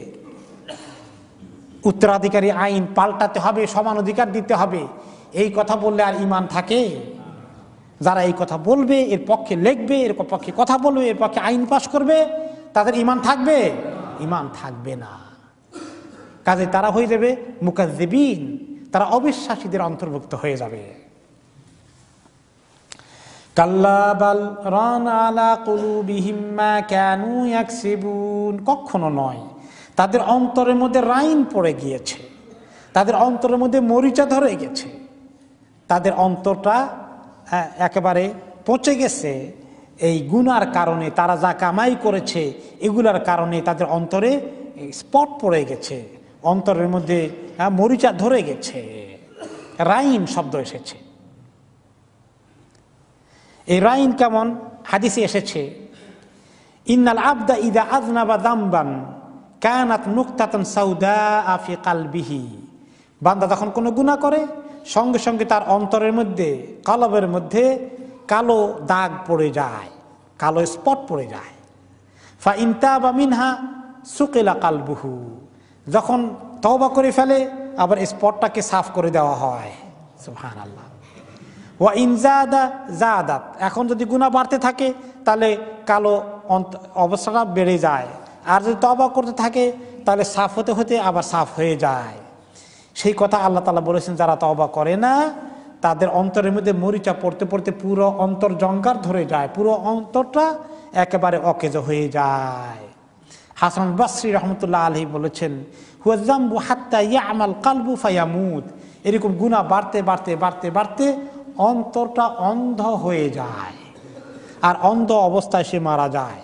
উত্তরাধিকারী আইন পাল্টাতে হবে, সমান অধিকার দিতে হবে, এই কথা বললে আর ঈমান থাকে? যারা এই কথা বলবে, এর পক্ষে লিখবে, এর পক্ষে কথা বলবে, এর পক্ষে আইন পাশ করবে, তাদের ঈমান থাকবে? ঈমান থাকবে না। কাজে তারা হয়ে যাবে মুকাজ্জিবিন, তারা অবিশ্বাসীদের অন্তর্ভুক্ত হয়ে যাবে। কাল্লা বাল রানা আলা কুলুবিহিম মা কানু ইয়াকসিবুন। কখনো নয়, তাদের অন্তরের মধ্যে রাইন পড়ে গিয়েছে, তাদের অন্তরের মধ্যে মরিচা ধরে গেছে, তাদের অন্তরটা একেবারে পচে গেছে এই গুনার কারণে। তারা যা কামাই করেছে এগুলার কারণে তাদের অন্তরে স্পট পড়ে গেছে, অন্তরের মধ্যে মরিচা ধরে গেছে, রাইন শব্দ এসেছে। এই রাইন কেমন? হাদিসে এসেছে, ইন্নাল আবদা ইদা আযনাবা যামবান কানাত নুকতাতান সাউদা ফি কলবিহি। বান্দা যখন কোনো গুনাহ করে সঙ্গে সঙ্গে তার অন্তরের মধ্যে, কলবের মধ্যে কালো দাগ পড়ে যায়, কালো স্পট পড়ে যায়। ফা ইন তাবা মিনহা সুকিলা কালবুহু। যখন তওবা করে ফেলে আবার স্পটটাকে সাফ করে দেওয়া হয়। সুবহানাল্লাহ। ওয়া ইন যাদা যাদাত। এখন যদি গুনাহ বাড়তে থাকে তাহলে কালো অবস্থাটা বেড়ে যায়, আর যদি তওবা করতে থাকে তাহলে সাফ হতে হতে আবার সাফ হয়ে যায়। সেই কথা আল্লাহ তাআলা বলেছেন, যারা তওবা করে না তাদের অন্তরের মধ্যে মরিচা পড়তে পড়তে পুরো অন্তর জঙ্কার ধরে যায়, পুরো অন্তরটা একেবারে অকেজ হয়ে যায়। হাসান বসরি রহমতুল্লাহ আলাইহি বলেছেন, হুয়া যামবু হাত্তা ইয়ামাল কালবু ফায়ামুত। এরকম গুনাহ বাড়তে বাড়তে বাড়তে বাড়তে অন্তরটা অন্ধ হয়ে যায়, আর অন্ধ অবস্থায় সে মারা যায়।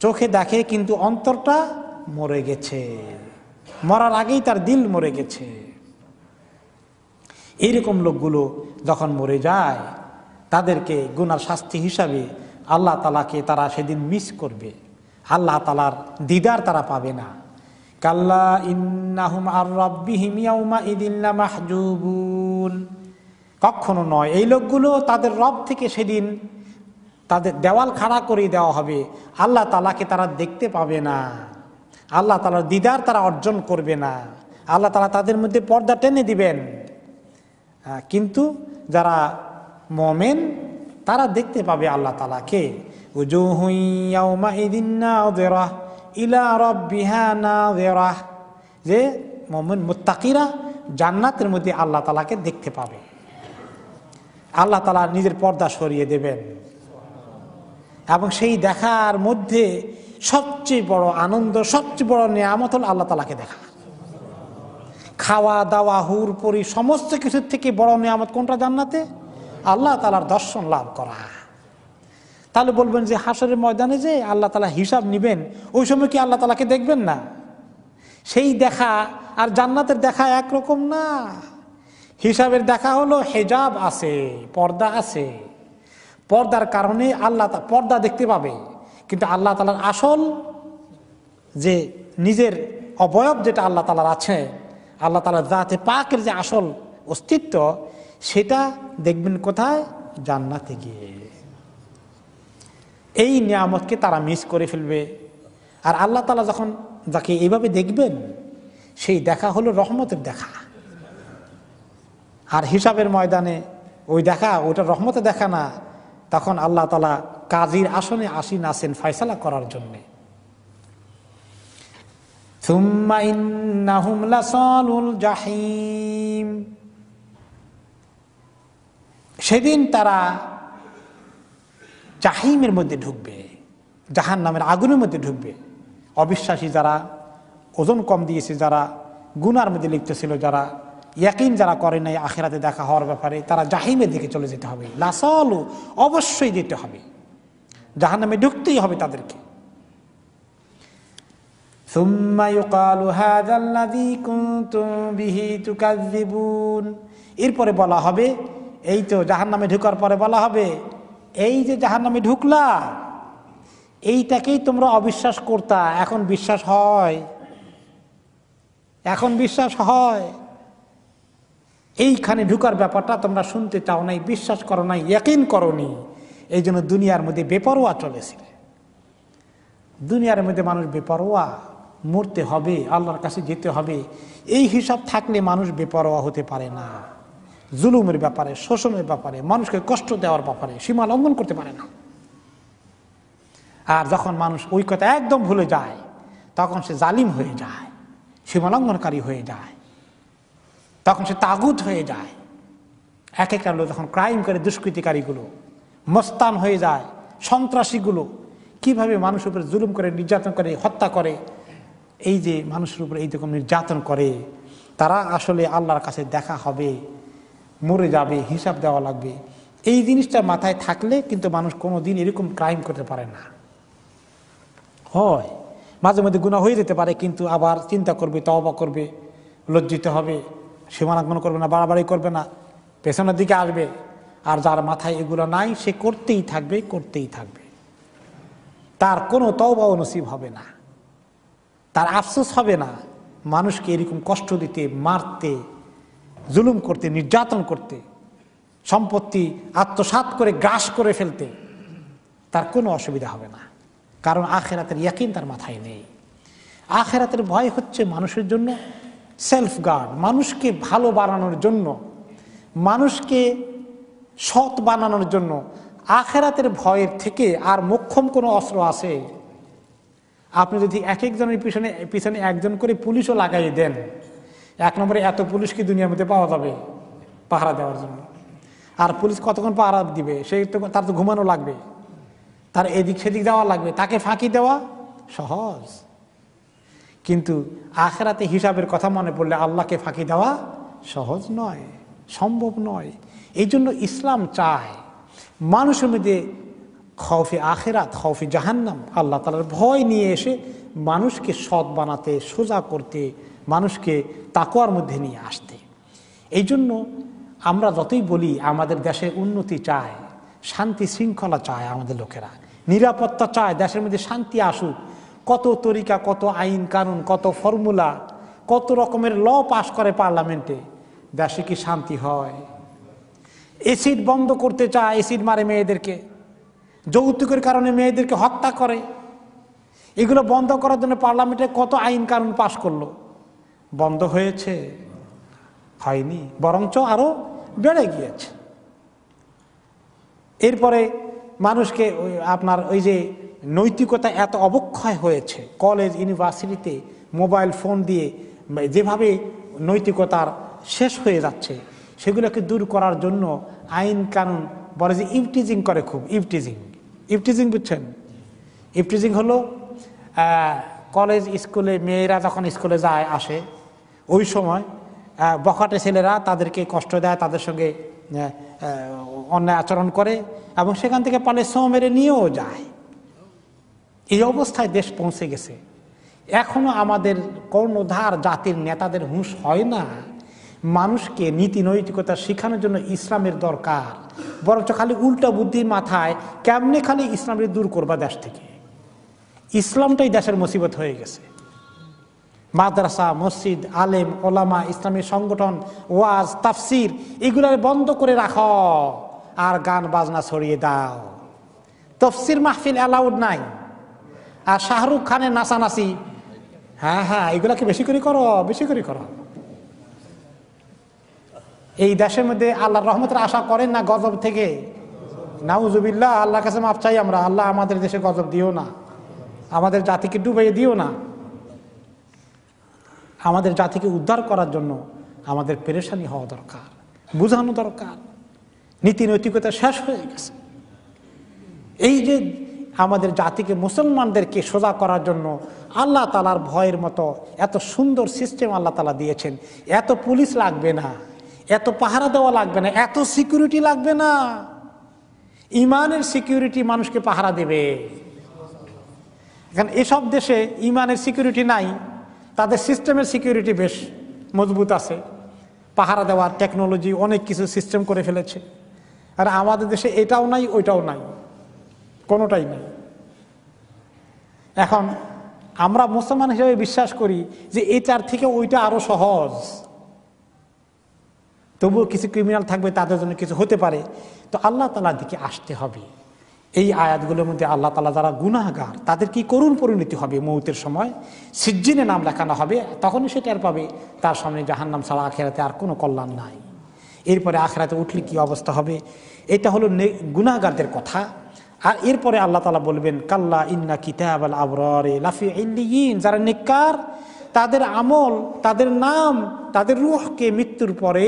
চোখে দেখে কিন্তু অন্তরটা মরে গেছে, মরার আগেই তার দিল মরে গেছে। এইরকম লোকগুলো যখন মরে যায় তাদেরকে গুনার শাস্তি হিসাবে আল্লাহ তাআলাকে তারা সেদিন মিস করবে, আল্লাহ তাআলার দিদার তারা পাবে না। কাল্লা ইন্নাহুম আর রাব্বিহিম ইয়াউমা ইদিন লামাহজুবুন। কখনো নয়, এই লোকগুলো তাদের রব থেকে সেদিন তাদের দেওয়াল খাড়া করে দেওয়া হবে, আল্লাহ তাআলাকে তারা দেখতে পাবে না, আল্লাহ তাআলার দিদার তারা অর্জন করবে না, আল্লাহ তাআলা তাদের মধ্যে পর্দা টেনে দিবেন। কিন্তু যারা মুমিন তারা দেখতে পাবে আল্লাহ তাআলাকে। উজুহু ইয়াউমা ইদিন নাযিরাহ ইলা রাব্বিহা নাযিরাহ। যে মুমিন মুত্তাকিরা জান্নাতের মধ্যে আল্লাহ তাআলাকে দেখতে পাবে, আল্লাহ তাআলা নিজের পর্দা সরিয়ে দেবেন, এবং সেই দেখার মধ্যে সবচেয়ে বড় আনন্দ, সবচেয়ে বড় নিয়ামত হল আল্লাহ তাআলাকে দেখা। খাওয়া দাওয়া হুর পরি সমস্ত কিছুর থেকে বড় নিয়ামত কোনটা জান্নাতে? আল্লাহ তাআলার দর্শন লাভ করা। তাহলে বলবেন যে হাসরের ময়দানে যে আল্লাহ তাআলা হিসাব নিবেন, ওই সময় কি আল্লাহ তাআলাকে দেখবেন না? সেই দেখা আর জান্নাতের দেখা একরকম না। হিসাবের দেখা হলো হেজাব আছে, পর্দা আছে, পর্দার কারণে আল্লাহ পর্দা দেখতে পাবে, কিন্তু আল্লাহ তাআলার আসল যে নিজের অবয়ব যেটা আল্লাহ তাআলার আছে, আল্লাহ তাআলার জাতে পাকের যে আসল অস্তিত্ব, সেটা দেখবেন কোথায়? জান্নাতে গিয়ে। এই নিয়ামতকে তারা মিস করে ফেলবে। আর আল্লাহ তাআলা যখন যাকে এইভাবে দেখবেন, সেই দেখা হলো রহমতের দেখা। আর হিসাবের ময়দানে ওই দেখা, ওটা রহমতের দেখা না, তখন আল্লাহ তাআলা কাজীর আসনে আসীন আছেন ফয়সালা করার জন্যে। সুম্মা ইন্নাহুম লাসালুল জাহিম, সেদিন তারা জাহিমের মধ্যে ঢুকবে, জাহান্নামের আগুনের মধ্যে ঢুকবে। অবিশ্বাসী যারা, ওজন কম দিয়েছে যারা, গুনার মধ্যে লিপ্ত ছিল যারা, ইয়াকিন যারা করে নাই আখিরাতে দেখা হওয়ার ব্যাপারে, তারা জাহিমের দিকে চলে যেতে হবে। লাসালু, অবশ্যই যেতে হবে, জাহান্নামে ঢুকতেই হবে তাদেরকে। সুম্মা ইউকালু হাযাল্লাযী কুনতুম বিহি তুকাযযিবুন, এরপরে বলা হবে, এই তো জাহান্নামে ঢুকার পরে বলা হবে, এই যে জাহান্নামে ঢুকলা, এইটাকেই তোমরা অবিশ্বাস করতা, এখন বিশ্বাস হয়, এখন বিশ্বাস হয়। এইখানে ঢুকার ব্যাপারটা তোমরা শুনতে চাও নাই, বিশ্বাস করো নাই, ইয়াকিন করোনি, এই জন্য দুনিয়ার মধ্যে বেপরোয়া চলেছিল। দুনিয়ার মধ্যে মানুষ বেপরোয়া, মরতে হবে, আল্লাহর কাছে যেতে হবে, এই হিসাব থাকলে মানুষ বেপরোয়া হতে পারে না। জুলুমের ব্যাপারে, শোষণের ব্যাপারে, মানুষকে কষ্ট দেওয়ার ব্যাপারে সীমা লঙ্ঘন করতে পারে না। আর যখন মানুষ ওই কথা একদম ভুলে যায়, তখন সে জালিম হয়ে যায়, সীমা লঙ্ঘনকারী হয়ে যায়, তখন সে তাগুত হয়ে যায়। এক একটা লোক যখন ক্রাইম করে, দুষ্কৃতিকারীগুলো মস্তান হয়ে যায়, সন্ত্রাসীগুলো কিভাবে মানুষের উপরে জুলুম করে, নির্যাতন করে, হত্যা করে, এই যে মানুষের উপরে এই রকম নির্যাতন করে, তারা আসলে আল্লাহর কাছে দেখা হবে, মরে যাবে, হিসাব দেওয়া লাগবে। এই জিনিসটা মাথায় থাকলে কিন্তু মানুষ কোনোদিন এরকম ক্রাইম করতে পারে না। হয় মাঝে মধ্যে গুনাহ হয়ে যেতে পারে, কিন্তু আবার চিন্তা করবে, তওবা করবে, লজ্জিত হবে, সীমালঙ্ঘন করবে না, বাড়াবাড়ি করবে না, পেছনের দিকে আসবে। আর যার মাথায় এগুলো নাই, সে করতেই থাকবে, করতেই থাকবে, তার কোনো তওবা নসিব হবে না, তার আফসোস হবে না। মানুষকে এরকম কষ্ট দিতে, মারতে, জুলুম করতে, নির্যাতন করতে, সম্পত্তি আত্মসাৎ করে গ্রাস করে ফেলতে তার কোনো অসুবিধা হবে না, কারণ আখিরাতের ইয়াকিন তার মাথায় নেই। আখিরাতের ভয় হচ্ছে মানুষের জন্য সেলফ গার্ড, মানুষকে ভালো বানানোর জন্য, মানুষকে সৎ বানানোর জন্য। আখিরাতের ভয়ের থেকে আর মোক্ষম কোনো অস্ত্র আছে? আপনি যদি এক একজনের পিছনে একজন করে পুলিশও লাগাই দেন, এক নম্বরে এত পুলিশ কি দুনিয়ার মধ্যে পাওয়া যাবে পাহারা দেওয়ার জন্য? আর পুলিশ কতক্ষণ পাহারা দিবে? তার তো ঘুমানো লাগবে, তার এদিক সেদিক যাওয়া লাগবে, তাকে ফাঁকি দেওয়া সহজ, কিন্তু আখিরাতে হিসাবের কথা মনে পড়লে আল্লাহকে ফাঁকি দেওয়া সহজ নয়, সম্ভব নয়। এই জন্য ইসলাম চায় মানুষের মধ্যে খৌফে আখিরাত, খৌফে জাহান্নাম, আল্লাহ তাআলার ভয় নিয়ে এসে মানুষকে সৎ বানাতে, সোজা করতে, মানুষকে তাকওয়ার মধ্যে নিয়ে আসতে। এই জন্য আমরা যতই বলি আমাদের দেশে উন্নতি চায়, শান্তি শৃঙ্খলা চায়, আমাদের লোকেরা নিরাপত্তা চায়, দেশের মধ্যে শান্তি আসুক, কত তরিকা, কত আইন কানুন, কত ফর্মুলা, কত রকমের ল পাশ করে পার্লামেন্টে, দেশে কি শান্তি হয়? এসিড বন্ধ করতে চায়, এসিড মারে মেয়েদেরকে, যৌতুকের কারণে মেয়েদেরকে হত্যা করে, এগুলো বন্ধ করার জন্য পার্লামেন্টে কত আইন কানুন পাশ করলো, বন্ধ হয়েছে? হয়নি, বরঞ্চ আরো বেড়ে গিয়েছে। এরপরে মানুষকে আপনার ওই যে নৈতিকতা এত অবক্ষয় হয়েছে, কলেজ ইউনিভার্সিটিতে মোবাইল ফোন দিয়ে যেভাবে নৈতিকতার শেষ হয়ে যাচ্ছে, সেগুলোকে দূর করার জন্য আইন কানুন বলে যে ইভটিজিং করে, খুব ইভটিজিং বুঝছেন? ইভটিজিং হলো কলেজ স্কুলে মেয়েরা যখন স্কুলে যায় আসে, ওই সময় বখাটে ছেলেরা তাদেরকে কষ্ট দেয়, তাদের সঙ্গে অন্যায় আচরণ করে, এবং সেখান থেকে পালে ছো মেরে নিয়েও যায়। এই অবস্থায় দেশ পৌঁছে গেছে। এখনো আমাদের কর্ণধার জাতির নেতাদের হুঁশ হয় না মানুষকে নীতি নৈতিকতা শেখানোর জন্য ইসলামের দরকার, বরঞ্চ খালি উল্টা বুদ্ধির মাথায় কেমনে খালি ইসলামের দূর করবা দেশ থেকে। ইসলামটাই দেশের মুসিবত হয়ে গেছে। মাদ্রাসা, মসজিদ, আলেম, ওলামা, ইসলামী সংগঠন, ওয়াজ, তাফসির এগুলো বন্ধ করে রাখো আর গান বাজনা ছড়িয়ে দাও। তফসির মাহফিল অ্যালাউড নাই। আর শাহরুখ খানের নাচানাচি, হ্যাঁ এগুলাকে বেশি করে করো, বেশি করে করো। এই দেশের মধ্যে আল্লাহর রহমতের আশা করেন না গজব থেকে? নাউজুবিল্লাহ, আল্লাহর কাছে মাফ চাই আমরা। আল্লাহ আমাদের দেশে গজব দিও না, আমাদের জাতিকে ডুবাইয়ে দিও না। আমাদের জাতিকে উদ্ধার করার জন্য আমাদের পেরেশানি হওয়া দরকার, বুঝানো দরকার। নীতি নৈতিকতা শেষ হয়ে গেছে। এই যে আমাদের জাতিকে, মুসলমানদেরকে সোজা করার জন্য আল্লাহ তাআলার ভয়ের মতো এত সুন্দর সিস্টেম আল্লাহ তাআলা দিয়েছেন। এত পুলিশ লাগবে না, এত পাহারা দেওয়া লাগবে না, এত সিকিউরিটি লাগবে না। ইমানের সিকিউরিটি মানুষকে পাহারা দেবে। কারণ এসব দেশে ইমানের সিকিউরিটি নাই, তাদের সিস্টেমের সিকিউরিটি বেশ মজবুত আছে। পাহারা দেওয়ার টেকনোলজি অনেক কিছু সিস্টেম করে ফেলেছে। আর আমাদের দেশে এটাও নাই, ওইটাও নাই, কোনোটাই নাই। এখন আমরা মুসলমান হিসেবে বিশ্বাস করি যে এটার থেকে ওইটা আরো সহজ। তবুও কিছু ক্রিমিনাল থাকবে, তাদের জন্য কিছু হতে পারে। তো আল্লাহ তাআলার দিকে আসতে হবে। এই আয়াতগুলোর মধ্যে আল্লাহ তাআলা যারা গুনাহগার তাদের কি করুণ পরিণতি হবে, মৌতের সময় সিজ্জিনে নাম লেখানো হবে, তখনই সে টের পাবে তার সামনে জাহান্নাম ছাড়া আখিরাতে আর কোনো কল্যাণ নাই। এরপরে আখিরাতে উঠলে কি অবস্থা হবে, এটা হলো গুনাহগারদের কথা। আর এরপরে আল্লাহ তাআলা বলবেন, কাল্লা ইন্না কিতাবাল আবরারি লাফি ইল্লিয়িন, যারা নেককার তাদের আমল, তাদের নাম, তাদের রূহকে মৃত্যুর পরে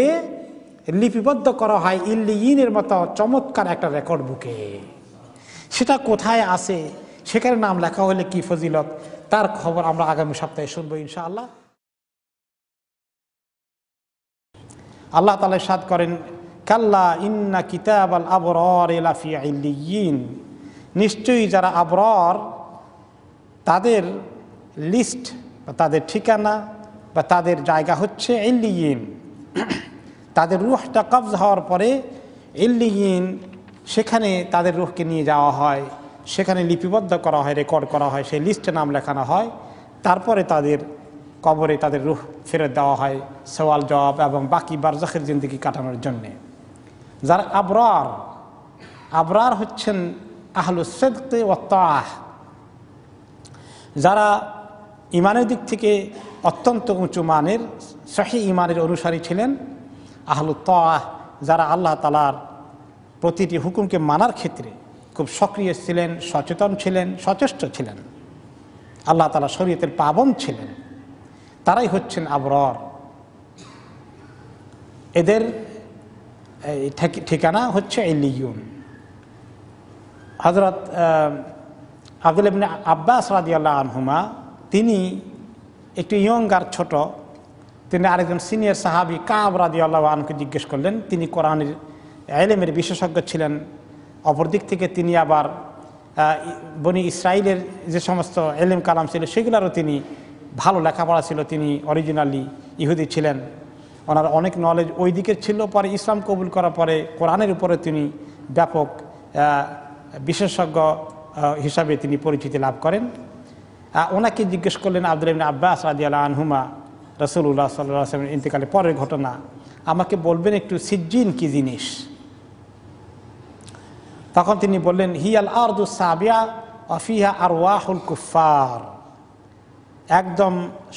লিপিবদ্ধ করা হয় ইল্লিয়িনের মতো চমৎকার একটা রেকর্ড বুকে। সেটা কোথায় আছে, সেখানে নাম লেখা হলে কি ফজিলত, তার খবর আমরা আগামী সপ্তাহে শুনবো ইনশাআল্লাহ। আল্লাহ তাআলা ইরশাদ করেন, কাল্লা ইন্না কিতাবাল আবরারি লাফি ইল্লিয়িন, নিশ্চয়ই যারা আবরার তাদের লিস্ট বা তাদের ঠিকানা বা তাদের জায়গা হচ্ছে ইল্লিয়িন। তাদের রূহটা কবজ হওয়ার পরে ইল্লিয়িন, সেখানে তাদের রূহকে নিয়ে যাওয়া হয়, সেখানে লিপিবদ্ধ করা হয়, রেকর্ড করা হয়, সেই লিস্টে নাম লেখানো হয়। তারপরে তাদের কবরে তাদের রূহ ফেরত দেওয়া হয় সওয়াল জবাব এবং বাকি বারজাখের জিন্দেগি কাটানোর জন্যে। যারা আবরার, আবরার হচ্ছেন আহলুস সিদক ওয়াত তাআহ, যারা ইমানের দিক থেকে অত্যন্ত উঁচু মানের সহিহ ইমানের অনুসারী ছিলেন। আহলুত তাআহ, যারা আল্লাহ তাআলার প্রতিটি হুকুমকে মানার ক্ষেত্রে খুব সক্রিয় ছিলেন, সচেতন ছিলেন, সচেষ্ট ছিলেন, আল্লাহ তাআলা শরীয়তের পাবন্দ ছিলেন, তারাই হচ্ছেন আবরার। এদের ঠিকানা হচ্ছে ইল্লিয়ুন। হযরত আব্দুল্লাহ ইবনে আব্বাস রাদিয়াল্লাহু আনহুমা, তিনি একটু ইয়ঙ্গার, ছোট, তিনি আরেকজন সিনিয়র সাহাবী কাব রাদিয়াল্লাহু আনহুকে জিজ্ঞেস করলেন। তিনি কোরআনের ইলমের বিশেষজ্ঞ ছিলেন, অপরদিক থেকে তিনি আবার বনি ইসরাইলের যে সমস্ত ইলম কালাম ছিল সেগুলোরও তিনি ভালো লেখাপড়া ছিল, তিনি অরিজিনালি ইহুদি ছিলেন, ওনার অনেক নলেজ ওই দিকের ছিল। পরে ইসলাম কবুল করার পরে কোরআনের উপরে তিনি ব্যাপক বিশেষজ্ঞ হিসাবে তিনি পরিচিতি লাভ করেন। ওনাকে জিজ্ঞেস করলেন আব্দুল্লাহ ইবনে আব্বাস রাদিয়াল্লাহু আনহুমা, রাসূলুল্লাহ সাল্লাল্লাহু আলাইহি ওয়াসাল্লাম ইন্তেকালের পরের ঘটনা, আমাকে বলবেন একটু সিজ্জিন কি জিনিস? তখন তিনি বললেন, হিয়াল আরদুস সাবিয়া ওয়া ফিহা আরওয়াহুল কুফফার, একদম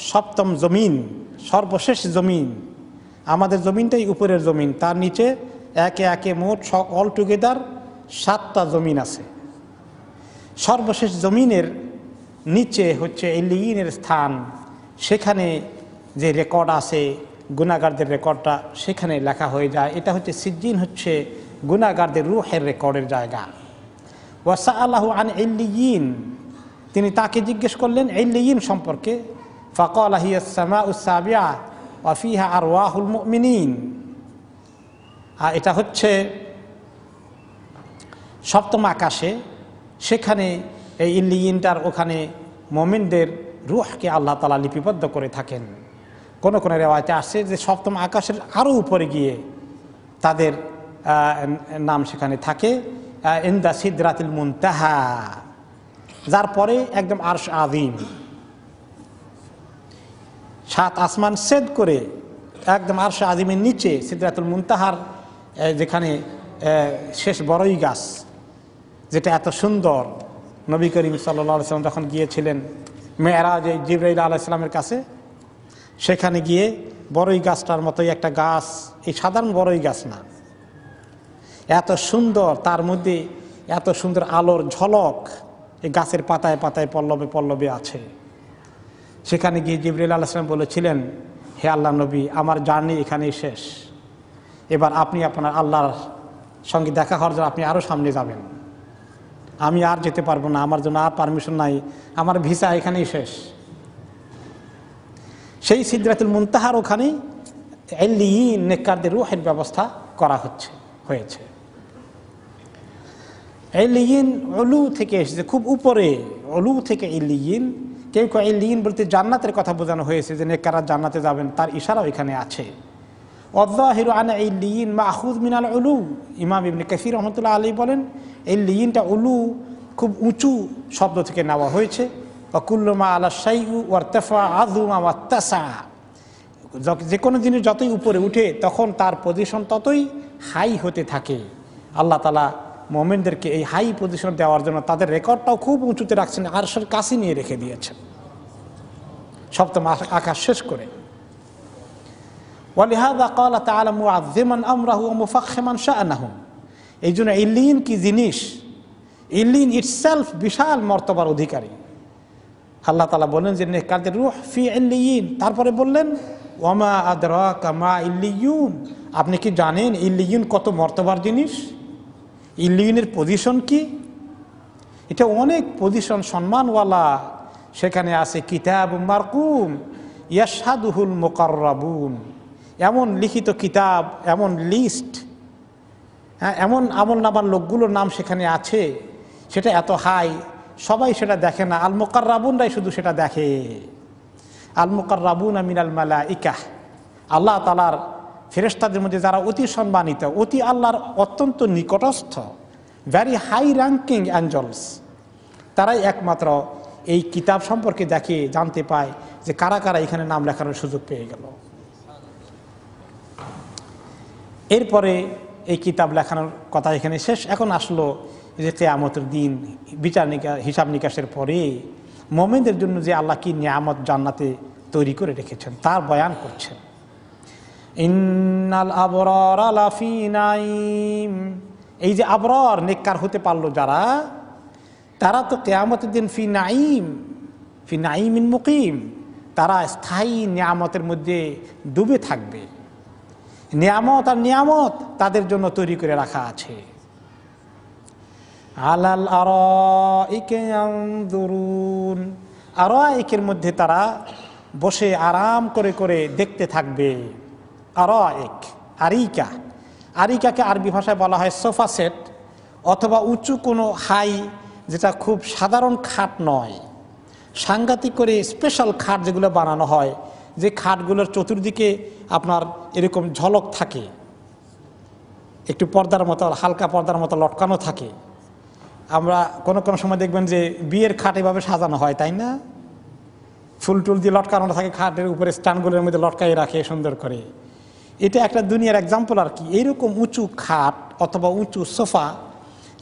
সপ্তম জমিন, সর্বশেষ জমিন। আমাদের জমিনটাই উপরের জমিন, তার নিচে একে একে মোট অল টুগেদার 7টা জমিন আছে। সর্বশেষ জমিনের নিচে হচ্ছে ইল্লিয়িনের স্থান, সেখানে যে রেকর্ড আছে গুনাহগারদের রেকর্ডটা সেখানে লেখা হয়ে যায়। এটা হচ্ছে সিজ্জিন, হচ্ছে গুনাহগারদের রূহের রেকর্ডের জায়গা। ওয়াসাআলাহু আন ইল্লিয়িন, তিনি তাকে জিজ্ঞেস করলেন ইল্লিয়িন সম্পর্কে। ফাকালা হিয়াস সামাউস সাবিয়া ওয়া ফিহা আরওয়াহুল মুমিনিন, আর এটা হচ্ছে সপ্তম আকাশে, সেখানে এই ইল্লিয়িনটার ওখানে মুমিনদের রূহকে আল্লাহ তাআলা লিপিবদ্ধ করে থাকেন। কোন কোন রিওয়ায়াতে আসছে যে সপ্তম আকাশের আরও উপরে গিয়ে তাদের নাম সেখানে থাকে, ইনদা সিদরাতুল মুনতাহা, যার পরে একদম আরশ আযীম, 7 আসমান ছেদ করে একদম আরশ আযীমের নিচে সিদরাতুল মুনতাহার যেখানে শেষ বড়ই গাছ, যেটা এত সুন্দর। নবী করিম সাল্লাল্লাহু আলাইহি ওয়াসাল্লাম যখন গিয়েছিলেন মেরাজে জিবরাইল আলাইহিস সালামের কাছে, সেখানে গিয়ে বড়ই গাছটার মতোই একটা গাছ, এই সাধারণ বড়ই গাছ না, এত সুন্দর, তার মধ্যে এত সুন্দর আলোর ঝলক এই গাছের পাতায় পাতায় পল্লবে পল্লবে আছে। সেখানে গিয়ে জিবরাইল আলাইহিস সালাম বলেছিলেন, হে আল্লাহ নবী, আমার জার্নি এখানেই শেষ, এবার আপনি আপনার আল্লাহর সঙ্গে দেখা হওয়ার জন্য আপনি আরও সামনে যাবেন, আমি আর যেতে পারবো না, আমার জন্য আর পারমিশন নাই, আমার ভিসা এখানেই শেষ। সেই সিদরাতুল মুনতাহার ওখানেই ইল্লিয়িন, নেককারদের রূহের ব্যবস্থা করা হয়েছে। ইল্লিয়িন উলু থেকে এসেছে, খুব উপরে, উলু থেকে ইল্লিয়িন। কেউ কেউ ইল্লিয়িন বলতে জান্নাতের কথা বোঝানো হয়েছে, যে নেককাররা জান্নাতে যাবেন তার ইশারাও এখানে আছে। ওয়াযাহিরু আনা ইল্লিয়িন মাখুয মিনাল উলু, ইমাম ইবনে কাসীর রাহমাতুল্লাহ আলাইহি বলেন ইল্লিয়িনটা উলু, খুব উঁচু শব্দ থেকে নেওয়া হয়েছে। ওয়া কুল্লু মা আলা শাইউ ওয়ারতাফা আযুমা ওয়াত্তাসা, যে কোনো জিনিস যতই উপরে উঠে তখন তার পজিশন ততই হাই হতে থাকে। আল্লাহ তাআলা মুমিনদেরকে এই হাই পজিশন দেওয়ার জন্য তাদের রেকর্ডটাও খুব উঁচুতে রাখছেন, আরশের কাছে নিয়ে রেখে দিয়েছেন সপ্তম আকাশ শেষ করে। ওয়ালিহাযা ক্বালা তাআলা মুআযযিমান আমরাহু ওয়া মুফাখখিমান শা'নাহু, এই জন্য ইল্লিয়িন কি জিনিস, ইল্লিয়িন ইটসেলফ বিশাল মর্তবার অধিকারী। আল্লাহ তাআলা বলেন যে নেককারদের রূহ ফি ইল্লিয়িন, তারপরে বললেন ওয়ামা আদরাকা মা ইল্লিয়ুন, আপনি কি জানেন ইল্লিয়িন কত মর্তবার জিনিস, ইল্লিয়িনের পজিশন কি? এটা অনেক পজিশন, সম্মানওয়ালা। সেখানে আছে কিতাবুম মারকুম ইয়াশহাদুহুল মুকাররাবুন, এমন লিখিত কিতাব, এমন লিস্ট, হ্যাঁ, এমন আমলনামার লোকগুলোর নাম সেখানে আছে, সেটা এত হাই, সবাই সেটা দেখে না, আল মুকাররাবুনরাই শুধু সেটা দেখে। আল মুকাররাবুনা মিনাল মালাইকা, আল্লাহ তাআলার ফেরেশতাদের মধ্যে যারা অতি সম্মানিত, অতি আল্লাহর অত্যন্ত নিকটস্থ, ভ্যারি হাই র্যাঙ্কিং অ্যাঞ্জেলস, তারাই একমাত্র এই কিতাব সম্পর্কে দেখে, জানতে পায় যে কারা কারা এখানে নাম লেখানোর সুযোগ পেয়ে গেল। এরপরে এই কিতাব লেখানোর কথা এখানে শেষ। এখন আসলো যে কিয়ামতের দিন বিচার হিসাব নিকাশের পরে মুমিনদের জন্য যে আল্লাহ কি নিয়ামত জান্নাতে তৈরি করে রেখেছেন তার বয়ান করছেন। ইন্নাল আবরারা লাফি নাঈম, এই যে আবরার নেককার হতে পারলো যারা, তারা তো কিয়ামতের দিন ফি নাঈমিন মুকিম, তারা স্থায়ী নিয়ামতের মধ্যে ডুবে থাকবে। নিয়ামত আর নিয়ামত তাদের জন্য তৈরি করে রাখা আছে। আলাল আরাইকি ইয়ানজুরুন, আরাইকের মধ্যে তারা বসে আরাম করে করে দেখতে থাকবে। আরাইক, আরিকা, আরিকাকে আরবি ভাষায় বলা হয় সোফা সেট, অথবা উঁচু কোনো হাই, যেটা খুব সাধারণ খাট নয়, সাংঘাতিক করে স্পেশাল খাট যেগুলো বানানো হয়, যে খাটগুলোর চতুর্দিকে আপনার এরকম ঝলক থাকে, একটু পর্দার মতো, হালকা পর্দার মতো লটকানো থাকে। আমরা কোনো কোনো সময় দেখবেন যে বিয়ের খাট এভাবে সাজানো হয়, তাই না? ফুল টুল দিয়ে লটকানো থাকে, খাটের উপরে স্ট্যান্ডগুলোর মধ্যে লটকাই রাখে সুন্দর করে। এটা একটা দুনিয়ার এক্সাম্পল আর কি। এইরকম উঁচু খাট অথবা উঁচু সোফা,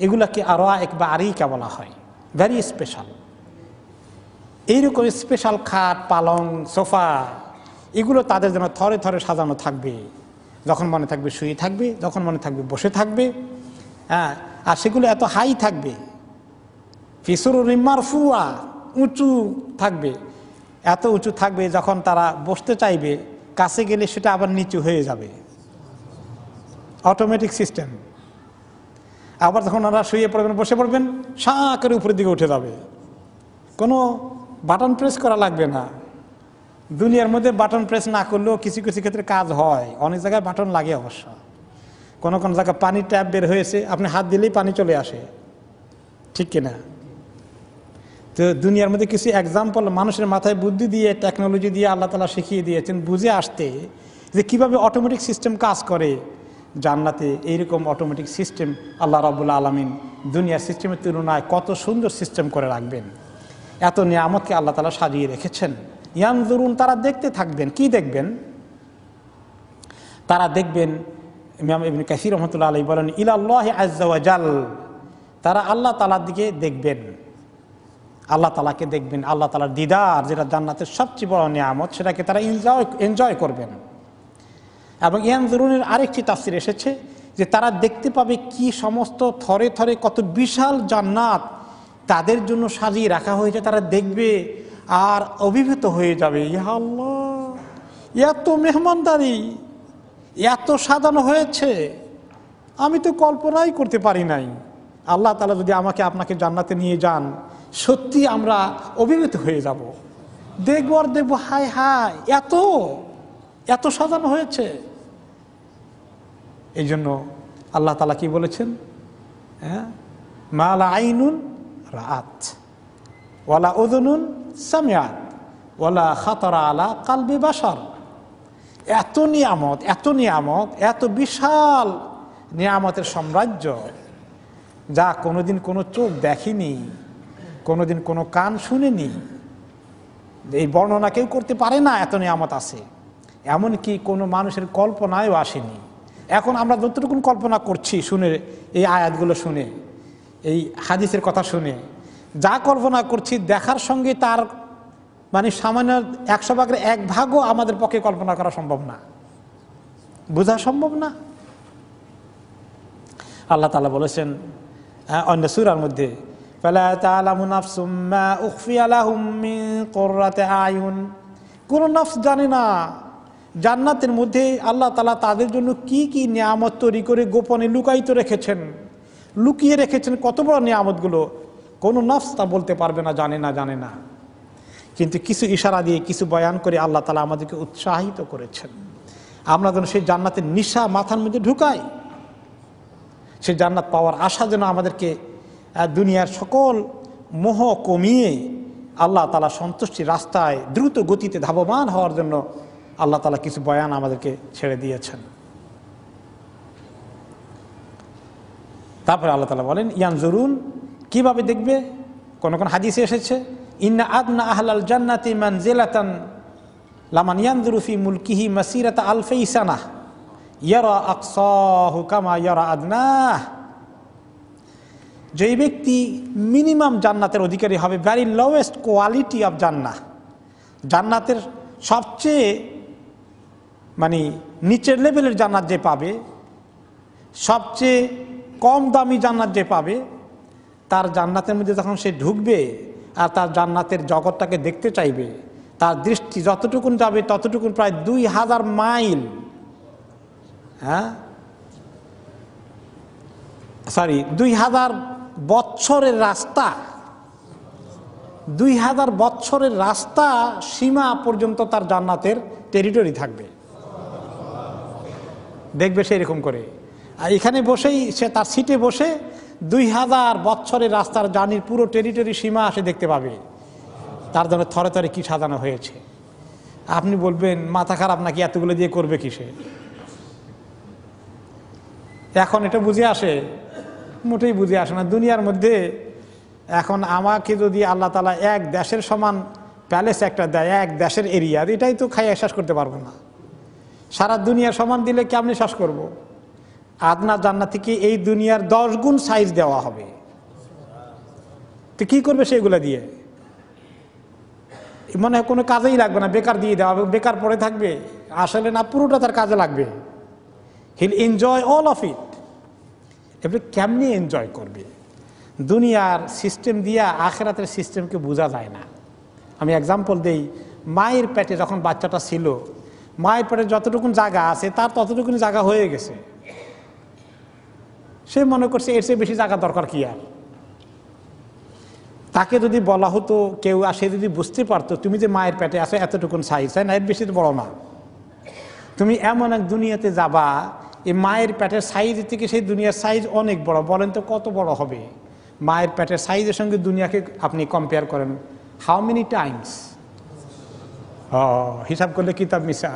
এগুলাকে আরাইক বা আরিকা বলা হয়, ভেরি স্পেশাল। এইরকম স্পেশাল খাট, পালং, সোফা, এগুলো তাদের জন্য থরে থরে সাজানো থাকবে। যখন মনে থাকবে শুয়ে থাকবে, যখন মনে থাকবে বসে থাকবে, হ্যাঁ। আর সেগুলো এত হাই থাকবে, ফি সুরুরিন মারফুয়া, উঁচু থাকবে, এত উঁচু থাকবে যখন তারা বসতে চাইবে কাছে গেলে সেটা আবার নিচু হয়ে যাবে, অটোমেটিক সিস্টেম। আবার যখন ওনারা শুয়ে পড়বেন, বসে পড়বেন, সাঁ করে উপরের দিকে উঠে যাবে, কোনো বাটন প্রেস করা লাগবে না। দুনিয়ার মধ্যে বাটন প্রেস না করলেও কিছু কিছু ক্ষেত্রে কাজ হয়, অনেক জায়গায় বাটন লাগে অবশ্য। কোনো কোনো জায়গায় পানির ট্যাপ বের হয়েছে, আপনি হাত দিলেই পানি চলে আসে, ঠিক কিনা? তো দুনিয়ার মধ্যে কিছু এক্সাম্পল মানুষের মাথায় বুদ্ধি দিয়ে টেকনোলজি দিয়ে আল্লাহ তাআলা শিখিয়ে দিয়েছেন বুঝে আসতে, যে কিভাবে অটোমেটিক সিস্টেম কাজ করে। জান্নাতে এইরকম অটোমেটিক সিস্টেম আল্লাহ রাব্বুল আলামিন দুনিয়ার সিস্টেমের তুলনায় কত সুন্দর সিস্টেম করে রাখবেন। এত নিয়ামতকে আল্লাহ তাআলা সাজিয়ে রেখেছেন। ইয়ানজুরুন, তারা দেখতে থাকবেন। কি দেখবেন? তারা দেখবেন, ইমাম ইবনে কাসির রাহমাতুল্লাহ আলাইহি বলেন, ইলাল্লাহি আযজা ওয়া জাল, তারা আল্লাহ তাআলার দিকে দেখবেন, আল্লাহ তাআলাকে দেখবেন। আল্লাহ তাআলার দিদার, যেটা জান্নাতের সবচেয়ে বড় নিয়ামত, সেটাকে তারা এনজয় করবেন। এবং ইয়ানজুরুনের আরেকটি তাফসীর এসেছে যে তারা দেখতে পাবে কি সমস্ত থরে থরে কত বিশাল জান্নাত তাদের জন্য সাজিয়ে রাখা হয়েছে। তারা দেখবে আর অভিভূত হয়ে যাবে, ইয়া আল্লাহ, এত মেহমানদারি, এত সাজানো হয়েছে, আমি তো কল্পনাই করতে পারি নাই। আল্লাহ তাআলা যদি আমাকে আপনাকে জান্নাতে নিয়ে যান, সত্যি আমরা অভিভূত হয়ে যাব। দেখবো আর দেখবো, হায় হায়, এত এত সাজানো হয়েছে। এই জন্য আল্লাহ তাআলা কি বলেছেন? মা লা আইনুন রাআত ওয়ালা উযুনুন সামিআত ওয়ালা খাতারা আলা কালবি বাশার। এত নিয়ামত, এত নিয়ামত, এত বিশাল নিয়ামতের সাম্রাজ্য, যা কোনোদিন কোনো চোখ দেখেনি, কোনোদিন কোনো কান শুনেনি। এই বর্ণনা কেউ করতে পারে না, এত নিয়ামত আছে। এমনকি কোনো মানুষের কল্পনায়ও আসেনি। এখন আমরা যতটুকু কল্পনা করছি শুনে, এই আয়াতগুলো শুনে, এই হাদিসের কথা শুনে, যা কল্পনা করছি দেখার সঙ্গে তার মানে সামান্য 100 ভাগের 1 ভাগও আমাদের পক্ষে কল্পনা করা সম্ভব না, বোঝা সম্ভব না। আল্লাহ তাআলা বলেছেন অন্য সূরার মধ্যে, ফালা তা'লামু নাফসুম মা উখফিয়া লাহুম মিন কুররাতি আয়ুন, কোন নফস জানে না জান্নাতের মধ্যে আল্লাহ তাআলা তাদের জন্য কি কি নিয়ামত তৈরি করে গোপনে লুকায়িত রেখেছেন, লুকিয়ে রেখেছেন। কত বড় নিয়ামতগুলো কোনো নফস তা বলতে পারবে না, জানে না। কিন্তু কিছু ইশারা দিয়ে, কিছু বয়ান করে আল্লাহ তাআলা আমাদেরকে উৎসাহিত করেছেন, আমরা যেন সেই জান্নাতের নিশা মাথার মধ্যে ঢুকাই। সেই জান্নাত পাওয়ার আশা যেন আমাদেরকে দুনিয়ার সকল মোহ কমিয়ে আল্লাহ তাআলা সন্তুষ্টির রাস্তায় দ্রুত গতিতে ধাবমান হওয়ার জন্য আল্লাহ তাআলা কিছু বয়ান আমাদেরকে ছেড়ে দিয়েছেন। তারপরে আল্লাহ তাআলা বলেন, ইয়ানজুরুন, কিভাবে দেখবে? কোন কোন হাদিসে এসেছে, ইন্না আদনা আহলাল জান্নাতি মানজিলাতান লামান ইয়ানজুরু ফি মুলকিহি মাসিরাতা আলফি সানাহ ইয়ারা আকসাহু কামা ইয়ারা আদনাহ। যেই ব্যক্তি মিনিমাম জান্নাতের অধিকারী হবে, ভেরি লোয়েস্ট কোয়ালিটি অফ জান্নাহ, জান্নাতের সবচেয়ে মানে নিচের লেভেলের জান্নাত যে পাবে, সবচেয়ে কম দামি জান্নাত যে পাবে, তার জান্নাতের মধ্যে যখন সে ঢুকবে আর তার জান্নাতের জগৎটাকে দেখতে চাইবে, তার দৃষ্টি যতটুকুন যাবে ততটুকুন, প্রায় 2000 মাইল, 2000 বৎসরের রাস্তা, 2000 বৎসরের রাস্তা সীমা পর্যন্ত তার জান্নাতের টেরিটরি থাকবে। দেখবে সেই রকম করে, আর এখানে বসেই সে তার সিটে বসে 2000 বৎসরের রাস্তার জার্নির পুরো টেরিটরি সীমা সে দেখতে পাবে। তার জন্য থরে থরে কি সাজানো হয়েছে। আপনি বলবেন মাথা খারাপ নাকি, এতগুলো দিয়ে করবে কিসে? এখন এটা বুঝে আসে? মোটেই বুঝে আসে না। দুনিয়ার মধ্যে এখন আমাকে যদি আল্লাহ তাআলা এক দেশের সমান প্যালেস একটা দেয়, এক দেশের এরিয়া, এটাই তো খাইয়ে শেষ করতে পারবো না। সারা দুনিয়ার সমান দিলে কেমনি শেষ করব? আদনা জান্নাত থেকে এই দুনিয়ার 10 গুণ সাইজ দেওয়া হবে। তো কি করবে সেগুলো দিয়ে? মনে হয় কোনো কাজেই লাগবে না, বেকার দিয়ে দেওয়া হবে, বেকার পড়ে থাকবে। আসলে না, পুরোটা তার কাজে লাগবে। He'll enjoy all of it. এবার কেমনি এনজয় করবে? দুনিয়ার সিস্টেম দিয়া আখেরাতের সিস্টেমকে বোঝা যায় না। আমি এক্সাম্পল দেই, মায়ের পেটে যখন বাচ্চাটা ছিল, মায়ের পেটে যতটুকুন জায়গা আছে তার ততটুকুন জায়গা হয়ে গেছে। সে মনে করছে এর চেয়ে বেশি জায়গা দরকার কি আর। তাকে যদি বলা হতো কেউ, আর সে যদি বুঝতে পারতো তুমি যে মায়ের পেটে আছো এতটুকুন সাইজ, তাই না, এর বেশি বড় না। তুমি এমন এক দুনিয়াতে যাবা, এই মায়ের পেটের সাইজ থেকে সেই দুনিয়ার সাইজ অনেক বড়। বলেন তো কত বড় হবে? মায়ের পেটের সাইজের সঙ্গে দুনিয়াকে আপনি কম্পেয়ার করেন, হাউ মেনি টাইমস? হিসাব করলে কিতাব মিশা,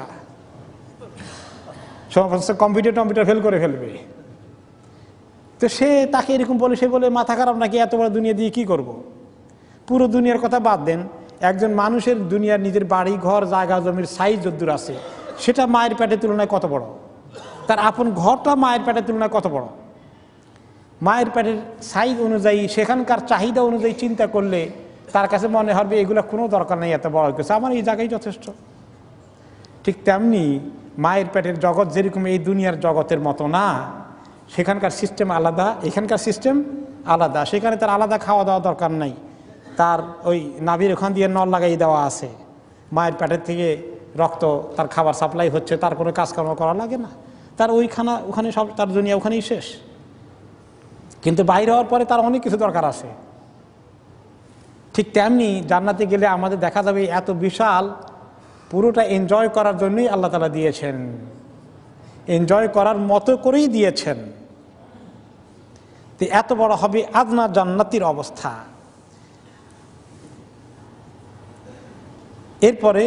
সমস্ত কম্পিউটার ফেল করে ফেলবে। তো সে তাকে এরকম বলে, সে বলে মাথা খারাপ নাকি, এত বড় দুনিয়া দিয়ে কি করব। পুরো দুনিয়ার কথা বাদ দেন, একজন মানুষের দুনিয়ার নিজের বাড়ি ঘর জায়গা জমির সাইজ যদ্দূর আছে সেটা মায়ের পেটের তুলনায় কত বড়, তার আপন ঘরটা মায়ের পেটের তুলনায় কত বড়। মায়ের পেটের সাইজ অনুযায়ী সেখানকার চাহিদা অনুযায়ী চিন্তা করলে তার কাছে মনে হবে এগুলো কোনো দরকার নেই, এত বড় কিছু, আমার এই জায়গায় যথেষ্ট। ঠিক তেমনি মায়ের পেটের জগৎ যেরকম এই দুনিয়ার জগতের মতো না, সেখানকার সিস্টেম আলাদা, এখানকার সিস্টেম আলাদা। সেখানে তার আলাদা খাওয়া দাওয়া দরকার নাই, তার ওই নাভির ওখান দিয়ে নল লাগাই দেওয়া আছে, মায়ের পেটের থেকে রক্ত তার খাবার সাপ্লাই হচ্ছে, তার কোনো কাজকর্ম করা লাগে না, তার ওখানে সব, তার দুনিয়া ওখানেই শেষ। কিন্তু বাইরে হওয়ার পরে তার অনেক কিছু দরকার আছে। ঠিক তেমনি জান্নাতে গেলে আমাদের দেখা যাবে এত বিশাল, পুরোটা এনজয় করার জন্যই আল্লাহ তাআলা দিয়েছেন, এনজয় করার মতো করেই দিয়েছেন। তো এত বড় হবে আদনা জান্নাতির অবস্থা। এরপরে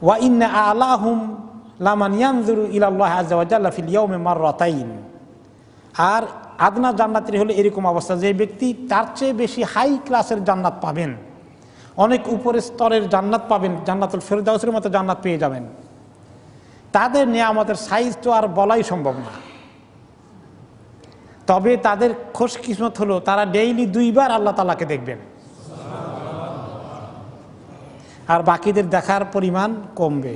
ওয়া ইন্না আলাহুম লামান ইয়ানজুরু ইলাল্লাহি আযজা ওয়া জাল্লা ফিল ইয়াউমি মাররাতাইন। আর আদনা জান্নাতের হলো এরকম অবস্থা, যে ব্যক্তি তার চেয়ে বেশি হাই ক্লাসের জান্নাত পাবেন, অনেক উপরের স্তরের জান্নাত পাবেন, জান্নাতুল ফেরদাউসের মতো জান্নাত পেয়ে যাবেন, তাদের নিয়ামতের সাইজ তো আর বলাই সম্ভব না। তবে তাদের খুশকিসমত হলো তারা ডেইলি 2 বার আল্লাহ তাআলাকে দেখবেন, আর বাকিদের দেখার পরিমাণ কমবে।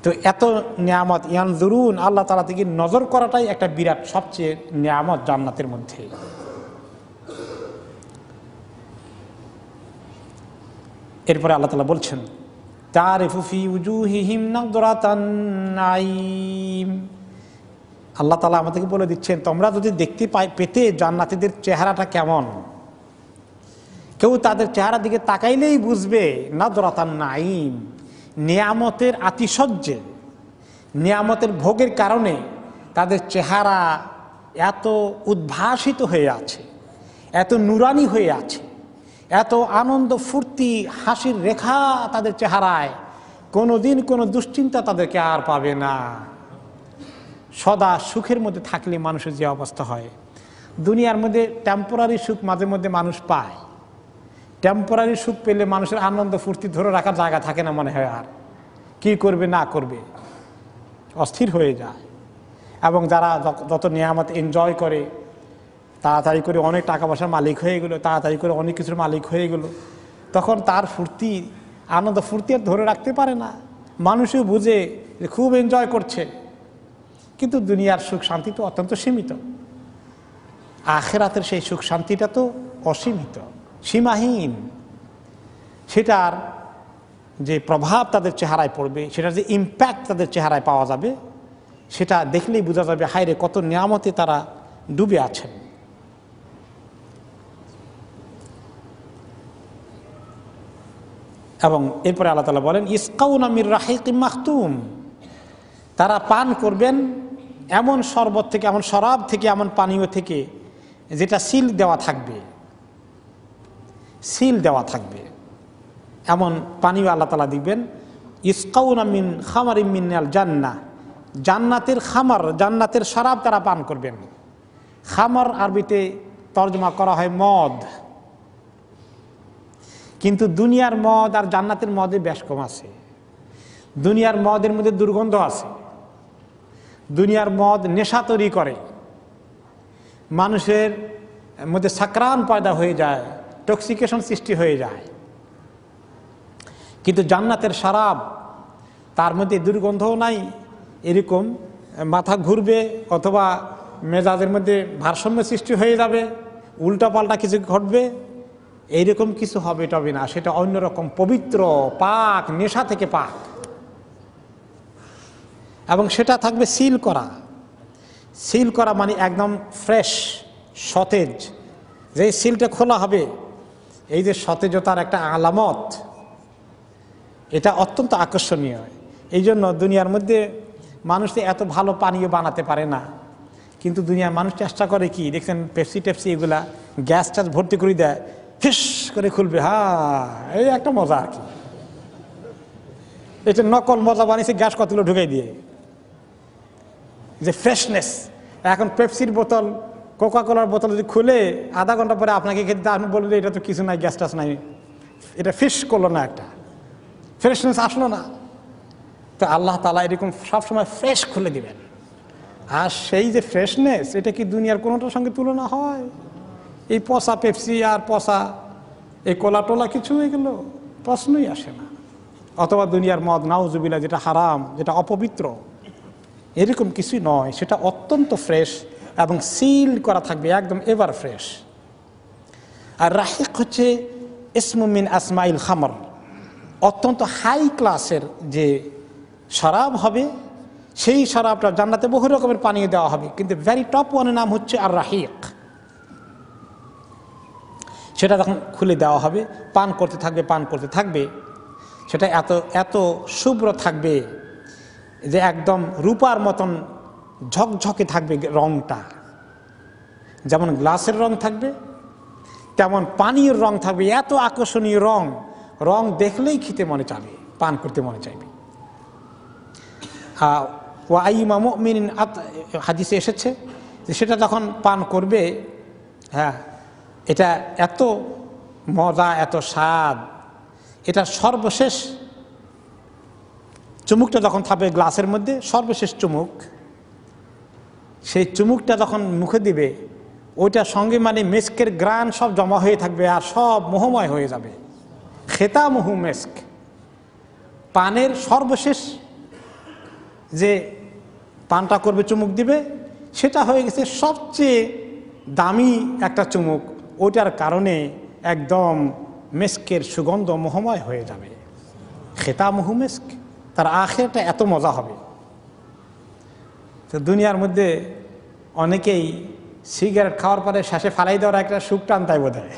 তো এত নিয়ামত, ইয়ানজুরুন, আল্লাহ তাআলা থেকে নজর করাটাই একটা বিরাট সবচেয়ে নিয়ামত জান্নাতের মধ্যে। এরপরে আল্লাহ তাআলা বলছেন তারিফু ফি উজুহিহিম নাযরাতান নাঈম। আল্লাহ তাআলা আমাদেরকে বলে দিচ্ছেন, তোমরা যদি দেখতে পেতে জান্নাতীদের চেহারাটা কেমন, কেউ তাদের চেহারার দিকে তাকাইলেই বুঝবে নাযরাতান নাঈম, নিয়ামতের আতিশয্যে, নিয়ামতের ভোগের কারণে তাদের চেহারা এত উদ্ভাসিত হয়ে আছে, এত নুরানি হয়ে আছে, এত আনন্দ ফুর্তি হাসির রেখা তাদের চেহারায়, কোনোদিন কোনো দুশ্চিন্তা তাদেরকে আর পাবে না। সদা সুখের মধ্যে থাকলে মানুষের যে অবস্থা হয়, দুনিয়ার মধ্যে টেম্পোরারি সুখ মাঝে মধ্যে মানুষ পায়, টেম্পোরারি সুখ পেলে মানুষের আনন্দ ফুর্তি ধরে রাখার জায়গা থাকে না, মনে হয় আর কি করবে না করবে, অস্থির হয়ে যায়। এবং যারা যত নিয়ামত এনজয় করে, তাড়াতাড়ি করে অনেক টাকা পয়সার মালিক হয়ে গেল, তাড়াতাড়ি করে অনেক কিছুর মালিক হয়ে গেল, তখন তার ফুর্তি, আনন্দ ফুর্তি আর ধরে রাখতে পারে না। মানুষও বুঝে যে খুব এনজয় করছে, কিন্তু দুনিয়ার সুখ শান্তি তো অত্যন্ত সীমিত, আখিরাতের সেই সুখ শান্তিটা তো অসীমিত, সীমাহীন। সেটার যে প্রভাব তাদের চেহারায় পড়বে, সেটার যে ইম্প্যাক্ট তাদের চেহারায় পাওয়া যাবে, সেটা দেখলেই বোঝা যাবে হায়রে কত নিয়ামতে তারা ডুবে আছেন। এবং এরপরে আল্লাহ তাআলা বলেন ইসকাউনা মির রাহিকিম মাখতুম, তারা পান করবেন এমন শরবত থেকে, এমন শরাব থেকে, এমন পানীয় থেকে যেটা সিল দেওয়া থাকবে, সিল দেওয়া থাকবে, এমন পানীয় আল্লাহ তাআলা দিবেন। ইসকাউনা মিন খামারিম মিনাল জান্নাহ, জান্নাতের খামার, জান্নাতের শরাব তারা পান করবেন। খামার আরবিতে তর্জমা করা হয় মদ, কিন্তু দুনিয়ার মদ আর জান্নাতের মদে বেশ কম আছে। দুনিয়ার মদের মধ্যে দুর্গন্ধ আছে, দুনিয়ার মদ নেশা তৈরি করে, মানুষের মধ্যে সাকরান পয়দা হয়ে যায়, টক্সিকেশন সৃষ্টি হয়ে যায়। কিন্তু জান্নাতের শরাব, তার মধ্যে দুর্গন্ধও নাই, এরকম মাথা ঘুরবে অথবা মেজাজের মধ্যে ভারসাম্য সৃষ্টি হয়ে যাবে, উল্টাপাল্টা কিছু ঘটবে, এইরকম কিছু হবে টবে না। সেটা অন্যরকম পবিত্র, পাক, নেশা থেকে পাক, এবং সেটা থাকবে সিল করা। সিল করা মানে একদম ফ্রেশ, সতেজ। যে সিলটা খোলা হবে, এই যে সতেজতার একটা আলামত, এটা অত্যন্ত আকর্ষণীয়। এই জন্য দুনিয়ার মধ্যে মানুষ এত ভালো পানীয় বানাতে পারে না, কিন্তু দুনিয়ার মানুষ চেষ্টা করে কি দেখছেন, পেপসি টেপসি এগুলা গ্যাস ট্যাস ভর্তি করে দেয়, ফিস করে খুলবে, এই একটা মজা আর কি। এটা নকল মজা বানিয়েছে, গ্যাস কতগুলো ঢুকাই দিয়ে, যে ফ্রেশনেস। এখন পেপসির বোতল, কোকা কোলার বোতল যদি খুলে আধা ঘন্টা পরে আপনাকে খেতে, আপনি বলবেন এটা তো কিছু নাই, গ্যাস টাস নাই, এটা ফিস করলো না, একটা ফ্রেশনেস আসলো না। তো আল্লাহ তাআলা এরকম সবসময় ফ্রেশ খুলে দিবেন। আর সেই যে ফ্রেশনেস, এটা কি দুনিয়ার কোনোটার সঙ্গে তুলনা হয়? এই পচা পেপসি আর পচা এই কোলা টোলা কিছু, এগুলো প্রশ্নই আসে না। অথবা দুনিয়ার মদ, নাউজুবিল্লাহ, যেটা হারাম, যেটা অপবিত্র, এরকম কিছুই নয়। সেটা অত্যন্ত ফ্রেশ এবং সিল করা থাকবে, একদম এভার ফ্রেশ। আর রাহিক হচ্ছে ইসমু মিন আসমাইল খামর, অত্যন্ত হাই ক্লাসের যে শরাব হবে, সেই শরাবটা জান্নাতে বহু রকমের পানীয় দেওয়া হবে, কিন্তু ভেরি টপ ওয়ানের নাম হচ্ছে আর রাহিক। সেটা যখন খুলে দেওয়া হবে, পান করতে থাকবে, পান করতে থাকবে, সেটা এত এত শুভ্র থাকবে যে একদম রূপার মতন ঝকঝকে থাকবে রংটা। যেমন গ্লাসের রং থাকবে, তেমন পানীয় রং থাকবে, এত আকর্ষণীয় রং, রং দেখলেই খেতে মনে চাইবে, পান করতে মনে চাইবে। ওয়া আইয়ুমা মুমিনিন, হাদিসে এসেছে যে সেটা যখন পান করবে, এটা এত মজা, এত স্বাদ, এটা সর্বশেষ চুমুকটা যখন থাকবে গ্লাসের মধ্যে, সর্বশেষ চুমুক, সেই চুমুকটা যখন মুখে দিবে, ওইটার সঙ্গে মানে মেস্কের গ্রান সব জমা হয়ে থাকবে আর সব মোহময় হয়ে যাবে। খেতামুহু মেস্ক, পানের সর্বশেষ যে পানটা করবে, চুমুক দিবে, সেটা হয়ে গেছে সবচেয়ে দামি একটা চুমুক। ওইটার কারণে একদম মেস্কের সুগন্ধ মোহময় হয়ে যাবে। খেতামুহু মেস্ক, তার আখেরটা এত মজা হবে। তো দুনিয়ার মধ্যে অনেকেই সিগারেট খাওয়ার পরে শেষে ফালাই দেওয়ার একটা সুখ টান তাই বোধ হয়,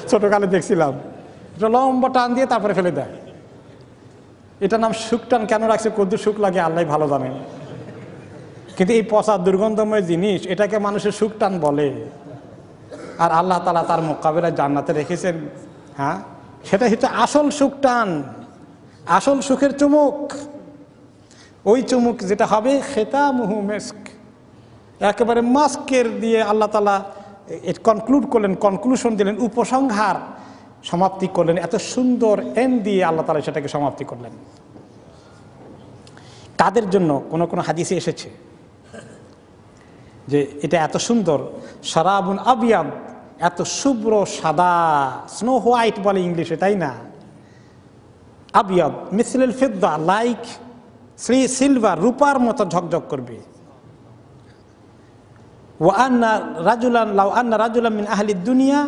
ছোটকালে দেখছিলাম, এটা লম্বা টান দিয়ে তারপরে ফেলে দেয়। এটার নাম সুখ টান কেন রাখছে, কদ্দুর সুখ লাগে আল্লাহ ভালো জানেন। কিন্তু এই পচা দুর্গন্ধময় জিনিস, এটাকে মানুষের সুখ টান বলে। আর আল্লাহ তাআলা তার মোকাবিলায় জান্নাতে রেখেছেন, সেটা হচ্ছে আসল সুখ টান, আসল সুখের চুমুক। ওই চুমুক যেটা হবে খেতামুহু মিস্ক, একেবারে মাস্কের দিয়ে আল্লাহ তাআলা কনক্লুড করলেন, কনক্লুশন দিলেন, উপসংহার সমাপ্তি করলেন, এত সুন্দর এন্ড দিয়ে আল্লাহ তাআলা সেটাকে সমাপ্তি করলেন। তাদের জন্য কোন কোন হাদিসে এসেছে যে এটা এত সুন্দর, শারাবুন আবিয়াদ, এত শুভ্র সাদা, স্নো হোয়াইট বলে ইংলিশে, তাই না? আবিয়াদ মিসলুল ফিদ্দা, লাইক সিলভার, রূপার মতো ঝকঝক করবে। ওয়া আন্না রাজুলান, লাউ আন্না রাজুলান মিন আহলি দুনিয়া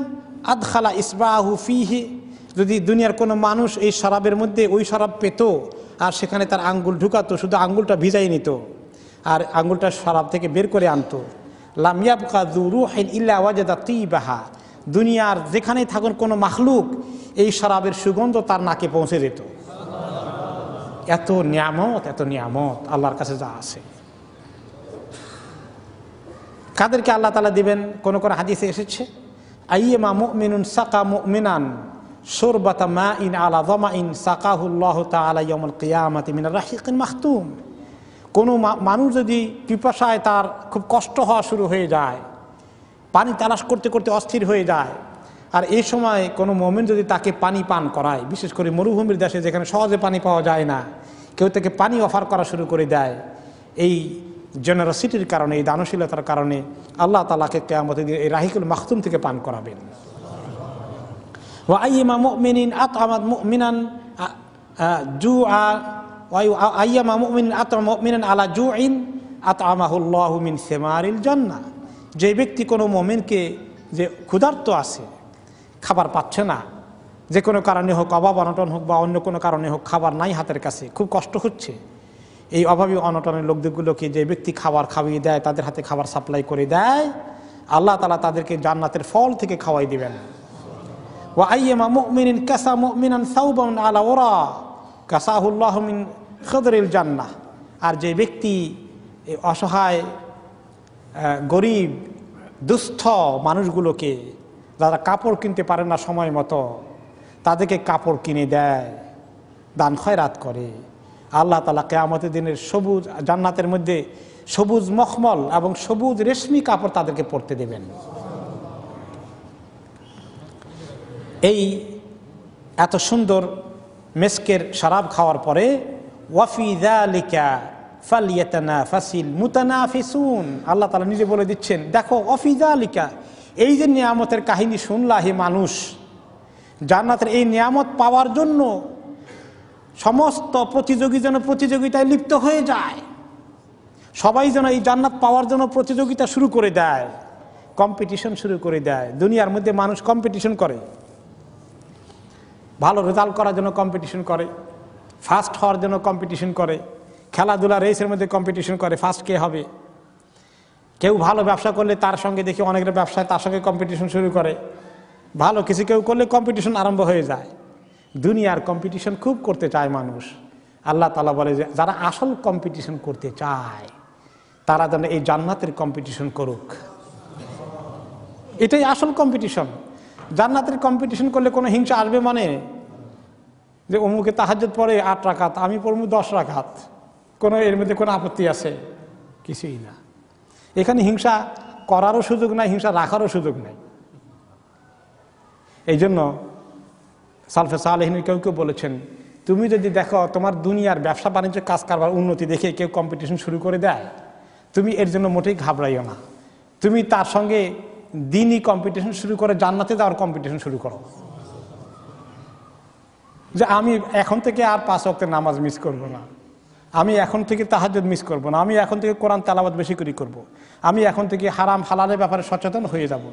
আদখালা ইসবাহু ফিহি, যদি দুনিয়ার কোনো মানুষ এই শরাবের মধ্যে ওই শরাব পেত আর সেখানে তার আঙ্গুল ঢুকাতো, শুধু আঙ্গুলটা ভিজাই নিত আর আঙ্গুলটা শরাব থেকে বের করে আনতো, লাম ইয়াবকা যু রূহিন ইল্লা ওয়াজাদা তিবাহা, দুনিয়ার যেখানেই থাকুন কোনো মাখলুক এই শরাবের সুগন্ধ তার নাকে পৌঁছে যেত। এত নিয়ামত, এত নিয়ামত আল্লাহর কাছে যা আছে। কাদেরকে আল্লাহ তাআলা দিবেন? কোন কোন হাদিসে এসেছে, আইয়্যিমা মুমিনুন সাকা মুমিনান শুরবাতা মাইন আলা যামাইন সাকাহুল্লাহু তাআলা ইয়াউমুল কিয়ামাতি মিনার রাহিকিন মাখতুম। কোনো মানুষ যদি পিপাসায় তার খুব কষ্ট হওয়া শুরু হয়ে যায়, পানি তালাশ করতে করতে অস্থির হয়ে যায়, আর এই সময় কোনো মুমিন যদি তাকে পানি পান করায়, বিশেষ করে মরুভূমির দেশে যেখানে সহজে পানি পাওয়া যায় না, কেউ তাকে পানি অফার করা শুরু করে দেয়, এই জেনারসিটির কারণে, এই দানশীলতার কারণে আল্লাহ তাআলাকে কিয়ামতের দিন এই রাহিকুল মাখতুম থেকে পান করাবেন। ওয়া আইয়্যিমা মুমিনিন আতআমাত মুমিনান জুআ ওয়া আইয়্যিমা মুমিনিন আতআমা মুমিনান আলা জুইন আতআমাহুল্লাহু মিন সিমারিল জান্নাহ, যে ব্যক্তি কোনো মুমিনকে, যে ক্ষুধার্ত আছে, খাবার পাচ্ছে না, যে কোনো কারণে হোক, অভাব অনটন হোক বা অন্য কোনো কারণে হোক, খাবার নাই হাতের কাছে, খুব কষ্ট হচ্ছে, এই অভাবী অনটনের লোকদেরগুলোকে যে ব্যক্তি খাবার খাওয়িয়ে দেয়, তাদের হাতে খাবার সাপ্লাই করে দেয়, আল্লাহ তাআলা তাদেরকে জান্নাতের ফল থেকে খাওয়াই দিবেন। ওয়া আইয়্যিমা মুমিনিন কাসা মুমিনান সাওবান আলা ওরা কাসাহুল্লাহু মিন খিদরিল জান্নাহ, আর যে ব্যক্তি অসহায় গরিব দুস্থ মানুষগুলোকে, যারা কাপড় কিনতে পারে না সময় মতো, তাদেরকে কাপড় কিনে দেয়, দান খয়রাত করে। আল্লাহ তাআলা কিয়ামতের দিনের সবুজ জান্নাতের মধ্যে সবুজ মখমল এবং সবুজ রেশমি কাপড় তাদেরকে পরতে দেবেন। এই এত সুন্দর মেসকের শরাব খাওয়ার পরে ওয়াফি যালিকা ফালইয়াতানাফাসিল মুতানাফিসুন, আল্লাহ তাআলা নিজে বলে দিচ্ছেন, দেখো ওয়াফি যালিকা, এই যে নিয়ামতের কাহিনী শুনলা হে মানুষ, জান্নাতের এই নিয়ামত পাওয়ার জন্য সমস্ত প্রতিযোগী যেন প্রতিযোগিতায় লিপ্ত হয়ে যায়, সবাই যেন এই জান্নাত পাওয়ার জন্য প্রতিযোগিতা শুরু করে দেয়, কম্পিটিশন শুরু করে দেয়। দুনিয়ার মধ্যে মানুষ কম্পিটিশন করে, ভালো রেজাল্ট করার জন্য কম্পিটিশন করে, ফার্স্ট হওয়ার জন্য কম্পিটিশন করে, খেলাধুলা রেসের মধ্যে কম্পিটিশন করে, ফার্স্ট কে হবে। কেউ ভালো ব্যবসা করলে তার সঙ্গে দেখি অনেকের ব্যবসায় তার সঙ্গে কম্পিটিশন শুরু করে, ভালো কিছু কেউ করলে কম্পিটিশন আরম্ভ হয়ে যায়। দুনিয়ার কম্পিটিশন খুব করতে চায় মানুষ। আল্লাহ তাআলা বলে যে যারা আসল কম্পিটিশন করতে চায় তারা যেন এই জান্নাতের কম্পিটিশন করুক, এটাই আসল কম্পিটিশন। জান্নাতের কম্পিটিশন করলে কোনো হিংসা আসবে মানে যে অমুকে তাহাজ্জুদ পড়ে 8 রাকাত, আমি পড়বো 10 রাকাত, কোনো এর মধ্যে কোনো আপত্তি আছে? কিছুই না। এখানে হিংসা করারও সুযোগ নাই, হিংসা রাখারও সুযোগ নাই। এই জন্য সালফে সালেহিন কেউ কেউ বলেছেন, তুমি যদি দেখো তোমার দুনিয়ার ব্যবসা বাণিজ্য কাজ কারবার উন্নতি দেখে কেউ কম্পিটিশন শুরু করে দেয়, তুমি এর জন্য মোটেই ঘাবড়াইও না, তুমি তার সঙ্গে দিনই কম্পিটিশন শুরু করে জান্নাতে যাওয়ার কম্পিটিশন শুরু করো, যে আমি এখন থেকে আর 5 ওয়াক্তের নামাজ মিস করব না, আমি এখন থেকে তাহাজ্জুদ মিস করব না, আমি এখন থেকে কোরআন তেলাওয়াত বেশি করে করব, আমি এখন থেকে হারাম হালালের ব্যাপারে সচেতন হয়ে যাব,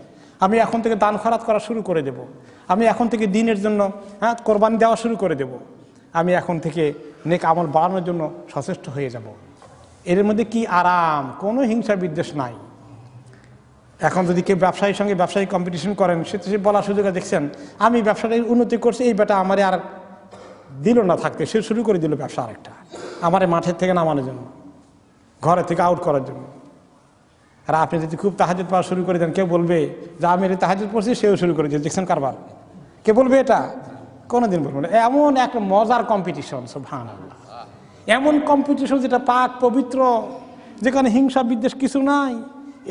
আমি এখন থেকে দান খয়রাত করা শুরু করে দেব, আমি এখন থেকে দিনের জন্য কোরবানি দেওয়া শুরু করে দেব, আমি এখন থেকে নেক আমল বাড়ানোর জন্য সচেষ্ট হয়ে যাব। এর মধ্যে কি আরাম, কোনো হিংসা বিদ্বেষ নাই। এখন যদি কেউ ব্যবসায়ীর সঙ্গে ব্যবসায়ী কম্পিটিশন করেন, সে বলার সুযোগ দেখছেন আমি ব্যবসাটাই উন্নতি করছি, এই বেটা আমারে আর দিল না থাকতে, সে শুরু করে দিল ব্যবসা আরেকটা, আমারে মাঠের থেকে নামানোর জন্য, ঘরে থেকে আউট করার জন্য। আর আপনি যদি খুব তাহাজ্জুদ পড়া শুরু করে দেন, কেউ বলবে যে আমি তাহাজ্জুদ পড়ছি, সেও শুরু করে দিয়েছে, দেখছেন কারবার। কে বলবে এটা? কোনোদিন বলবো না। এমন একটা মজার কম্পিটিশন, সুবহানাল্লাহ, এমন কম্পিটিশন যেটা পাক পবিত্র, যেখানে হিংসা বিদ্বেষ কিছু নাই,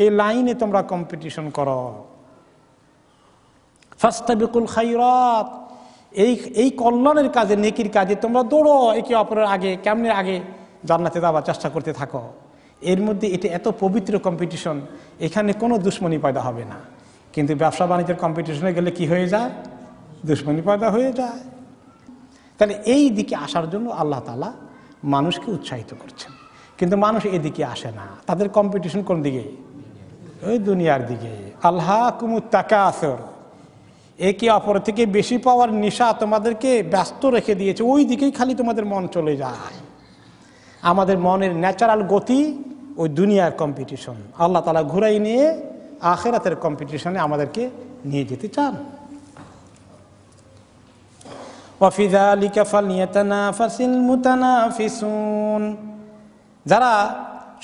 এই লাইনে তোমরা কম্পিটিশন করো। ফাস্তাবিকুল খায়রাত, এই কল্যাণের কাজে, নেকির কাজে তোমরা দৌড়ো একে অপরের আগে, কেমনে আগে জান্নাতে যাওয়ার চেষ্টা করতে থাকো। এর মধ্যে এটা এত পবিত্র কম্পিটিশন, এখানে কোনো দুশ্মনী পয়দা হবে না। কিন্তু ব্যবসা বাণিজ্যের কম্পিটিশনে গেলে কি হয়ে যায়? দুশ্মনী পয়দা হয়ে যায়। তাহলে এই দিকে আসার জন্য আল্লাহ তাআলা মানুষকে উৎসাহিত করছেন, কিন্তু মানুষ এদিকে আসে না। তাদের কম্পিটিশন কোন দিকে? ওই দুনিয়ার দিকে। আলহাকুমুত তাকাসুর, একে অপর থেকে বেশি পাওয়ার নেশা তোমাদেরকে ব্যস্ত রেখে দিয়েছে, ওই দিকেই খালি তোমাদের মন চলে যায়। আমাদের মনের ন্যাচারাল গতি ওই দুনিয়ার কম্পিটিশন, আল্লাহ তাআলা ঘুরাই নিয়ে আখিরাতের কম্পিটিশনে আমাদেরকে নিয়ে যেতে চান। ওয়াফি যালিকা ফালইয়াতানাফাসিল মুতানাফিসুন, যারা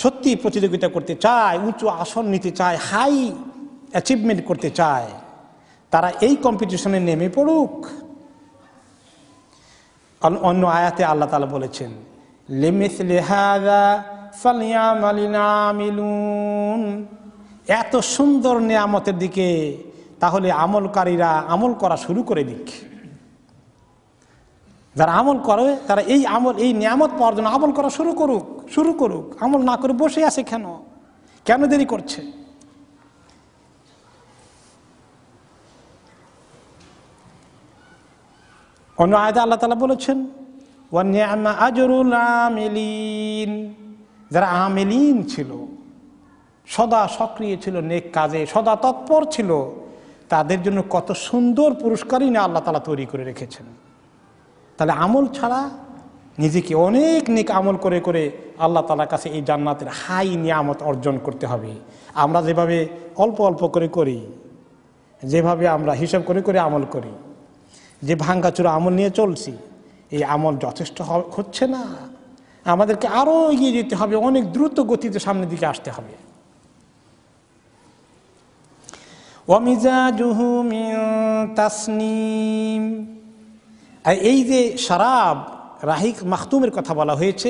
সত্যি প্রতিযোগিতা করতে চায়, উঁচু আসন নিতে চায়, হাই অ্যাচিভমেন্ট করতে চায়, তারা এই কম্পিটিশনে নেমে পড়ুক। অন্য আয়াতে আল্লাহ তাআলা বলেছেন, লিমিসলি হাযা ফালইয়ামালিল আমিলুন, এত সুন্দর নিয়ামতের দিকে তাহলে আমলকারীরা আমল করা শুরু করে দিক। যারা আমল করে তারা এই আমল, এই নিয়ামত পাওয়ার জন্য আমল করা শুরু করুক। আমল না করে বসে আছে কেন দেরি করছে? অন্য আয়াতে আল্লাহ তাআলা বলেছেন, ওয়া নি'মা আজরুল আমিলিন, যারা আমিলিন ছিল, সদা সক্রিয় ছিল নেক কাজে, সদা তৎপর ছিল, তাদের জন্য কত সুন্দর পুরস্কারই না আল্লাহ তাআলা তৈরি করে রেখেছেন। তাহলে আমল ছাড়া নিজেকে অনেক নেক আমল করে করে আল্লাহ তাআলার কাছে এই জান্নাতের হাই নিয়ামত অর্জন করতে হবে। আমরা যেভাবে অল্প অল্প করে করি, যেভাবে আমরা হিসাব করে করে আমল করি, যে ভাঙ্গাচুরা আমল নিয়ে চলছি, এই আমল যথেষ্ট হচ্ছে না। আমাদেরকে আরও এগিয়ে যেতে হবে, অনেক দ্রুত গতিতে সামনের দিকে আসতে হবে। ওয়ামিজাজুহু মিন তাসনিম। আর এই যে শরাব রাহিক মাখতুমের কথা বলা হয়েছে,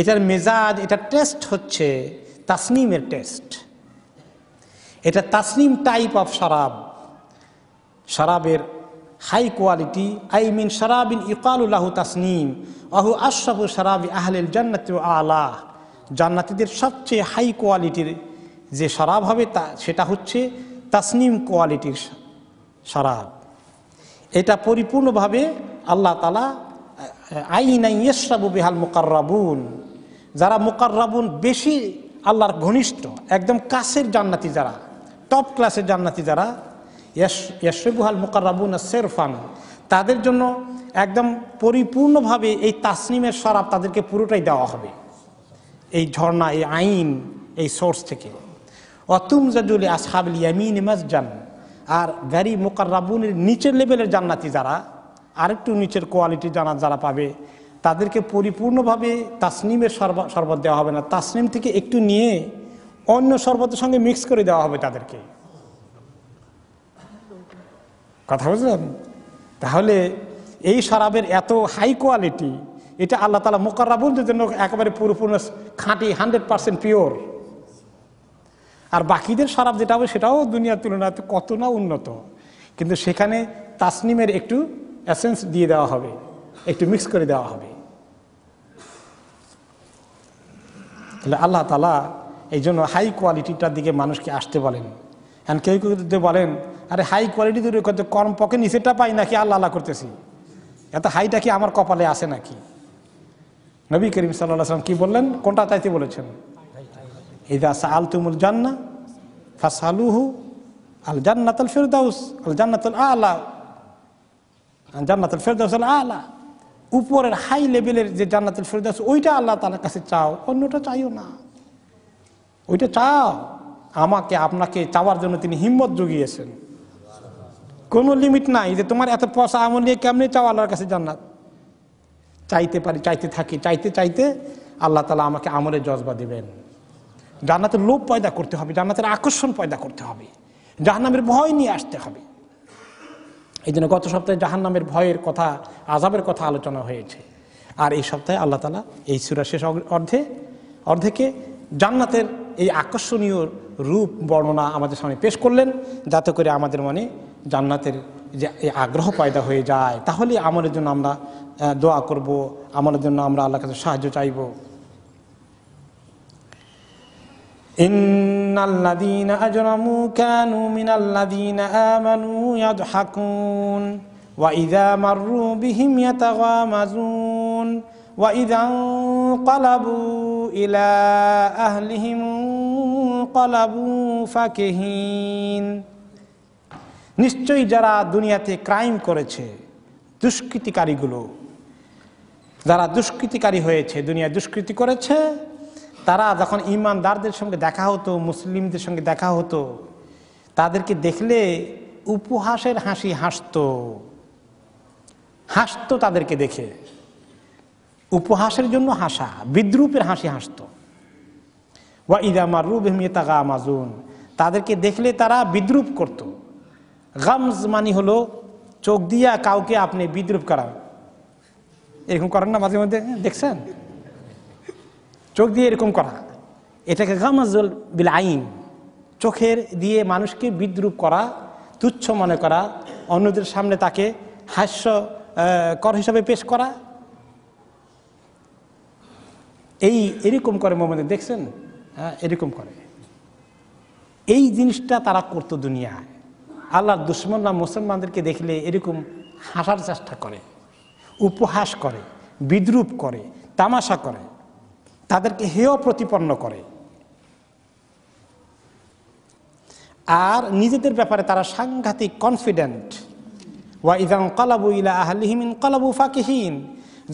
এটার মেজাজ, এটা টেস্ট হচ্ছে তাসনিমের টেস্ট। এটা তাসনিম টাইপ অফ শরাব, শরাবের হাই কোয়ালিটি। আই মিন শরাবিন ইকালুল্লাহু তাসনিম আহু আশরাফু শরাবি আহলিল জান্নাতি ওয়া আলা। জান্নাতীদের সবচেয়ে হাই কোয়ালিটির যে শরাব হবে সেটা হচ্ছে তাসনিম কোয়ালিটির শরাব। এটা পরিপূর্ণভাবে আল্লাহ তাআলা আইনা ইয়াশরাবু বিহাল মুকাররাবুন, যারা মুকাররাবুন বেশি আল্লাহর ঘনিষ্ঠ, একদম কাছের জান্নাতি, যারা টপ ক্লাসের জান্নাতি, যারা ইয়াশরাবুহাল মুকাররাবুন সিরফান, তাদের জন্য একদম পরিপূর্ণভাবে এই তাসনিমের শরাব তাদেরকে পুরোটাই দেওয়া হবে এই ঝর্ণা, এই আইন, এই সোর্স থেকে। অতুমজাজুল আসহাবিল ইয়ামিন মাসজান। আর গারি মুকাররাবুনের নিচের লেভেলের জান্নাতি, যারা আরেকটু নিচের কোয়ালিটির জান্নাত যারা পাবে, তাদেরকে পরিপূর্ণভাবে তাসনিমের শরবত দেওয়া হবে না, তাসনিম থেকে একটু নিয়ে অন্য শরবতের সঙ্গে মিক্স করে দেওয়া হবে তাদেরকে। কথা বুঝলেন? তাহলে এই শরাবের এত হাই কোয়ালিটি, এটা আল্লাহ তাআলা মুকাররাবুনদের জন্য একেবারে পরিপূর্ণ খাঁটি 100% পিওর। আর বাকিদের শরাব যেটা হবে সেটাও দুনিয়ার তুলনায় কত না উন্নত, কিন্তু সেখানে তাসনিমের একটু এসেন্স দিয়ে দেওয়া হবে, একটু মিক্স করে দেওয়া হবে। তাহলে আল্লাহ তাআলা এই জন্য হাই কোয়ালিটিটার দিকে মানুষকে আসতে বলেন। এখন কেউ কেউ যদি বলেন, আরে হাই কোয়ালিটি দূরে কত, কম পকে নিচেটা পাই নাকি আল্লাহ আল্লাহ করতেছি, এত হাইটা কি আমার কপালে আসে নাকি? নবী করিম সাল্লাল্লাহু আলাইহি ওয়াসাল্লাম কি বললেন, কোনটা চাইতে বলেছেন? ইযা সাআলতুমুল জান্নাহ ফাসআলুহু আল জান্নাতুল ফিরদাউস আল জান্নাতুল আলা, জান্নাতুল ফিরদাউস আল আলা, উপরের হাই লেভেলের যে জান্নাতুল ফিরদাউস, ওইটা আল্লাহ তাআলার কাছে চাও, অন্যটা চাইও না। ওইটা চাও, আমাকে আপনাকে চাওয়ার জন্য তিনি হিম্মত জুগিয়েছেন। কোনো লিমিট নাই যে তোমার এত পয়সা আমল নিয়ে কেমনি চাও আল্লাহর কাছে জান্নাত। চাইতে পারি, চাইতে থাকি, চাইতে চাইতে আল্লাহ তাআলা আমাকে আমলের জজবা দিবেন। জান্নাতের লোভ পয়দা করতে হবে, জান্নাতের আকর্ষণ পয়দা করতে হবে, জাহান্নামের ভয় নিয়ে আসতে হবে। এই জন্য গত সপ্তাহে জাহান্নামের ভয়ের কথা, আযাবের কথা আলোচনা হয়েছে। আর এই সপ্তাহে আল্লাহ তাআলা এই সূরা শেষ অর্ধেকে জান্নাতের এই আকর্ষণীয় রূপ বর্ণনা আমাদের সামনে পেশ করলেন, যাতে করে আমাদের মনে জান্নাতের যে এই আগ্রহ পয়দা হয়ে যায়। তাহলে আমলের জন্য আমরা দোয়া করব, আমলের জন্য আমরা আল্লাহর কাছে সাহায্য চাইব। ইন্নাল্লাযীনা আজরামু কানু মিনাল্লাযীনা আমানু ইয়াদহাকুন ওয়া ইযা মাররু বিহিম ইয়াতাগামাজুন ওয়া ইযা ইনকালাবু ইলা আহলিহিম ইনকালাবু ফাকিহিন। নিশ্চয়ই যারা দুনিয়াতে ক্রাইম করেছে, দুষ্কৃতিকারীগুলো, যারা দুষ্কৃতিকারী হয়েছে, দুনিয়া দুষ্কৃতি করেছে, তারা যখন ঈমানদারদের সঙ্গে দেখা হতো, মুসলিমদের সঙ্গে দেখা হতো, তাদেরকে দেখলে উপহাসের হাসি হাসতো তাদেরকে দেখে, উপহাসের জন্য হাসা, বিদ্রূপের হাসি হাসতো। ওয়া ইযা মাররু বিহিম ইয়াতাগামাজুন, তাদেরকে দেখলে তারা বিদ্রূপ করত। গামজ মানে হলো চোখ দিয়া কাউকে আপনি বিদ্রূপ করা, এরকম করেন না মাঝে মধ্যে, দেখছেন? চোখ দিয়ে এরকম করা, এটাকে গামাজুল বিল আইন, চোখের দিয়ে মানুষকে বিদ্রূপ করা, তুচ্ছ মনে করা, অন্যদের সামনে তাকে হাস্যকর হিসাবে পেশ করা, এরকম করে মোহাম্মদ, দেখছেন? হ্যাঁ, এরকম করে। এই জিনিসটা তারা করতো দুনিয়ায়। আল্লাহর দুশমনরা মুসলমানদেরকে দেখলে এরকম হাসার চেষ্টা করে, উপহাস করে, বিদ্রূপ করে, তামাশা করে, তাদেরকে হেয় প্রতিপন্ন করে। আর নিজেদের ব্যাপারে তারা সাংঘাতিক কনফিডেন্ট। ওয়া ইযা ইনকালাবু ইলা আহলিহিম ইনকালাবু ফাকিহিন,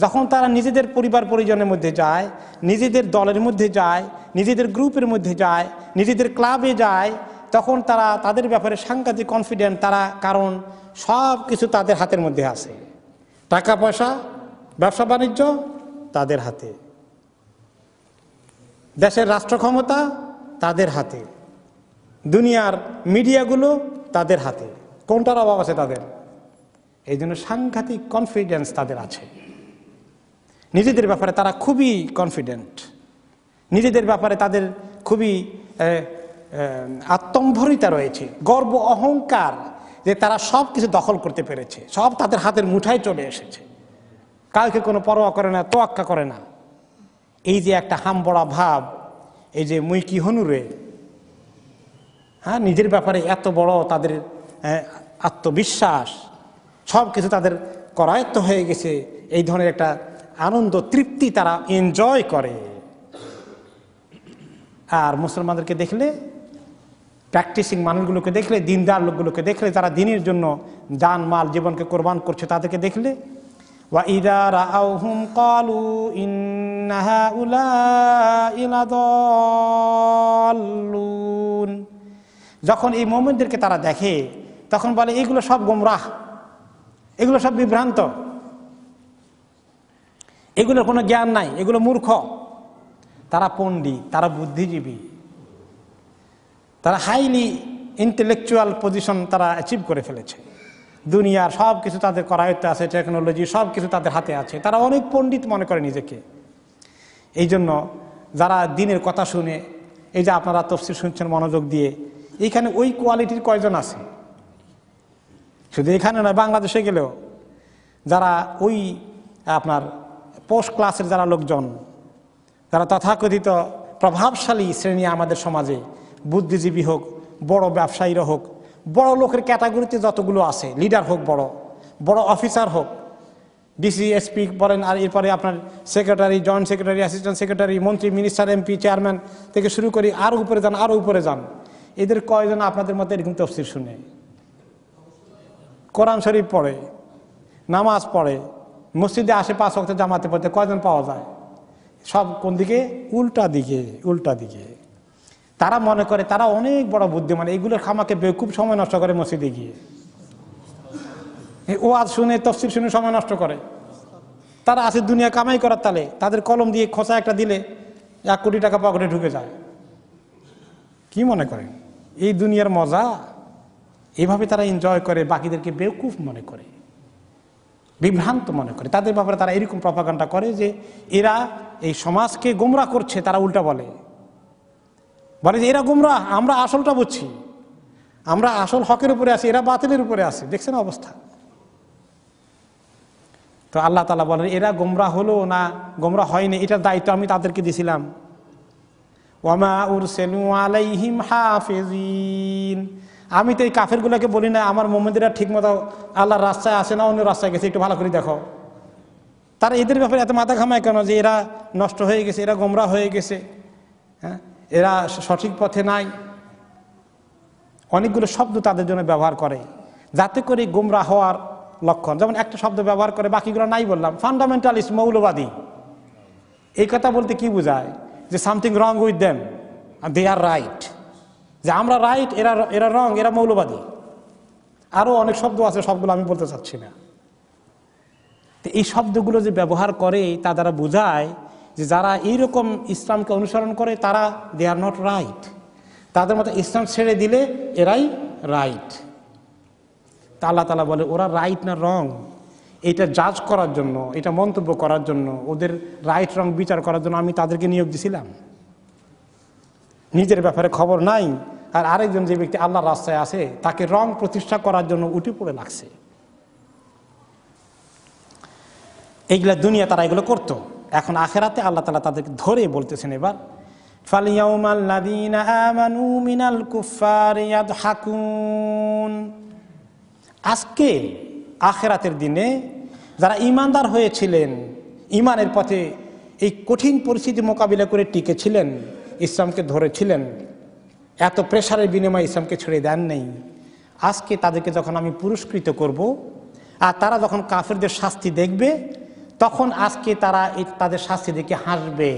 যখন তারা নিজেদের পরিবার পরিজনের মধ্যে যায়, নিজেদের দলের মধ্যে যায়, নিজেদের গ্রুপের মধ্যে যায়, নিজেদের ক্লাবে যায়, তখন তারা তাদের ব্যাপারে সাংঘাতিক কনফিডেন্ট। তারা, কারণ সব কিছু তাদের হাতের মধ্যে আছে, টাকা পয়সা, ব্যবসা বাণিজ্য তাদের হাতে, দেশের রাষ্ট্র ক্ষমতা তাদের হাতে, দুনিয়ার মিডিয়াগুলো তাদের হাতে। কোনটার অভাব আছে তাদের? এই জন্য সাংঘাতিক কনফিডেন্স তাদের আছে। নিজেদের ব্যাপারে তারা খুবই কনফিডেন্ট, নিজেদের ব্যাপারে তাদের খুবই আত্মম্ভরিতা রয়েছে, গর্ব অহংকার যে তারা সব কিছু দখল করতে পেরেছে, সব তাদের হাতের মুঠায় চলে এসেছে, কাউকে কোনো পরোয়া করে না, তোয়াক্কা করে না। এই যে একটা হামবড়া ভাব, এই যে মুই কি হনুরে, হ্যাঁ, নিজের ব্যাপারে এত বড় তাদের আত্মবিশ্বাস, সব কিছু তাদের করায়ত্ত হয়ে গেছে, এই ধরনের একটা আনন্দ তৃপ্তি তারা এনজয় করে। আর মুসলমানদেরকে দেখলে, প্র্যাকটিসিং মানুষগুলোকে দেখলে, দিনদার লোকগুলোকে দেখলে, যারা দিনের জন্য জান মাল জীবনকে কোরবান করছে, তাদেরকে দেখলে وَإِذَا رَأَوْهُمْ قَالُوا إِنَّ هَؤُلَاءِ لَضَالُّونَ, যখন এই মুমিনদেরকে তারা দেখে তখন বলে এগুলো সব গোমরাহ, এগুলো সব বিভ্রান্ত, এগুলোর কোনো জ্ঞান নাই, এগুলো মূর্খ। তারা পণ্ডিত, তারা বুদ্ধিজীবী, তারা হাইলি ইন্টেলেকচুয়াল পজিশন তারা অ্যাচিভ করে ফেলেছে। দুনিয়ার সব কিছু তাদের করায়ত্ত আছে, টেকনোলজি সব কিছু তাদের হাতে আছে, তারা অনেক পণ্ডিত মনে করে নিজেকে। এই জন্য যারা দিনের কথা শুনে, এই যে আপনারা তাফসীর শুনছেন মনোযোগ দিয়ে, এইখানে ওই কোয়ালিটির কয়জন আছে? শুধু এখানে নয়, বাংলাদেশে গেলেও যারা ওই আপনার পোস্ট ক্লাসের যারা লোকজন, যারা তথাকথিত প্রভাবশালী শ্রেণী আমাদের সমাজে, বুদ্ধিজীবী হোক, বড় ব্যবসায়ীরা হোক, বড় লোকের ক্যাটাগরিতে যতগুলো আছে, লিডার হোক, বড় বড় অফিসার হোক, ডিসি এসপি বলেন, আর এরপরে আপনার secretary, joint secretary, assistant secretary, মন্ত্রী, মিনিস্টার, এমপি, চেয়ারম্যান থেকে শুরু করি আরও উপরে যান, আরও উপরে যান, এদের কয়জন আপনাদের মধ্যে এরকম তাফসীর শুনে, কোরআন শরীফ পড়ে, নামাজ পড়ে, মসজিদে আসে 5 ওয়াক্ত জামাতে পড়তে, কয়জন পাওয়া যায়? সব কোন দিকে? উল্টা দিকে, উল্টা দিকে। তারা মনে করে তারা অনেক বড় বুদ্ধিমান, এইগুলোর খামাকে বেকুব সময় নষ্ট করে মসজিদে গিয়ে, ওয়াজ শুনে, তাফসীর শুনে সময় নষ্ট করে। তারা আছে দুনিয়া কামাই করার তালে, তাদের কলম দিয়ে খোঁচা একটা দিলে 1 কোটি টাকা পকেটে ঢুকে যায়। কি মনে করেন এই দুনিয়ার মজা? এইভাবে তারা এনজয় করে, বাকিদেরকে বেকুফ মনে করে, বিভ্রান্ত মনে করে। তাদের ব্যাপারে তারা এরকম প্রপাগান্ডা করে যে এরা এই সমাজকে গোমরাহ করছে। তারা উল্টা বলে যে এরা গোমরাহ, আমরা আসলটা বুঝছি, আমরা আসল হকের উপরে আছি, এরা বাতিলের উপরে আছে। দেখছেন অবস্থা? তো আল্লাহ তাআলা বলেন এরা গোমরাহ হলো না গোমরাহ হয়নি, এটার দায়িত্ব আমি তাদেরকে দিয়েছিলাম। ওয়ামা উরসিলু আলাইহিম হাফিজিন, আমি তো এই কাফেরগুলোকে বলি না আমার মুমিনরা ঠিকমতো আল্লাহর রাস্তায় আসে না, অন্য রাস্তায় গেছে, একটু ভালো করে দেখো। তারা এদের ব্যাপারে এত মাথা ঘামায় কেন যে এরা নষ্ট হয়ে গেছে, এরা গোমরাহ হয়ে গেছে, হ্যাঁ, এরা সঠিক পথে নাই? অনেকগুলো শব্দ তাদের জন্য ব্যবহার করে যাতে করে গোমরাহ হওয়ার লক্ষণ। যেমন একটা শব্দ ব্যবহার করে, বাকিগুলো নাই বললাম, ফান্ডামেন্টালিস্ট, মৌলবাদী। এই কথা বলতে কি বোঝায়? যে something wrong with them, they are right, যে আমরা রাইট, এরা রং, এরা মৌলবাদী। আরো অনেক শব্দ আছে, সবগুলো আমি বলতে চাচ্ছি না। তো এই শব্দগুলো যে ব্যবহার করে তা দ্বারা বোঝায় যে যারা এইরকম ইসলামকে অনুসরণ করে তারা দে আর নট রাইট, তাদের মতো ইসলাম ছেড়ে দিলে এরাই রাইট। তা আল্লাহ তাআলা বলে ওরা রাইট না রং, এটা জাজ করার জন্য, এটা মন্তব্য করার জন্য, ওদের রাইট রং বিচার করার জন্য আমি তাদেরকে নিয়োগ দিয়েছিলাম। নিজের ব্যাপারে খবর নাই, আর আরেকজন যে ব্যক্তি আল্লাহর রাস্তায় আছে তাকে রং প্রতিষ্ঠা করার জন্য উঠে পড়ে লাগছে। এইগুলা দুনিয়া তারা এগুলো করতো। এখন আখেরাতে আল্লাহ তাআলা তাদেরকে ধরে বলতেছেন এবার, ফালিয়াউমাল্লাযীনা আমানু মিনাল কুফফারি ইয়াদহাকুন, আজকে আখেরাতের দিনে যারা ঈমানদার হয়েছিলেন, ঈমানের পথে এই কঠিন পরিস্থিতি মোকাবিলা করে টিকেছিলেন, ইসলামকে ধরেছিলেন, এত প্রেসারের বিনিময়ে ইসলামকে ছেড়ে দেন নেই, আজকে তাদেরকে যখন আমি পুরস্কৃত করব, আর তারা যখন কাফেরদের শাস্তি দেখবে, তখন আজকে তারা তাদের শাস্তি দেখে হাসবে।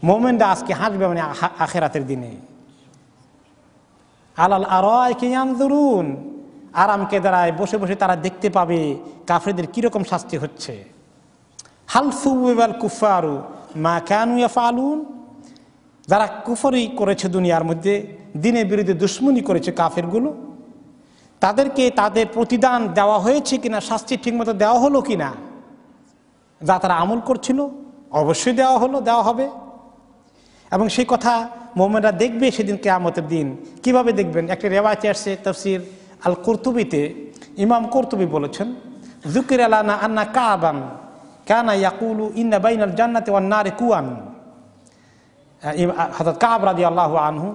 মুমিনরা আজকে হাসবে, মানে আখেরাতের দিনে। আলাল আরাইকি ইয়ানজুরুন, আরামকে দাঁড়ায় বসে বসে তারা দেখতে পাবে কাফেরদের কিরকম শাস্তি হচ্ছে। হাল সুবিবাল কুফারু মা কানু ইয়াফআলুন, যারা কুফরি করেছে দুনিয়ার মধ্যে, দিনের বিরুদ্ধে দুশ্মনী করেছে কাফেরগুলো, তাদেরকে তাদের প্রতিদান দেওয়া হয়েছে কিনা, শাস্তি ঠিকমতো দেওয়া হলো কিনা, যা তারা আমল করছিল অবশ্যই দেওয়া হবে। এবং সেই কথা মুমিনরা দেখবে সেদিন কিয়ামতের দিন। কিভাবে দেখবেন? একটা রিওয়ায়াতে আসছে তাফসীর আল কুরতুবিতে, ইমাম কুরতুবি বলেছেন, যুকিরা লানা আন্না কাবান কানা ইয়াকুলু ইন্না বাইনাল জান্নাতি ওয়ান নারি কুয়ান। হযরত কাব রাদিয়াল্লাহু আনহু,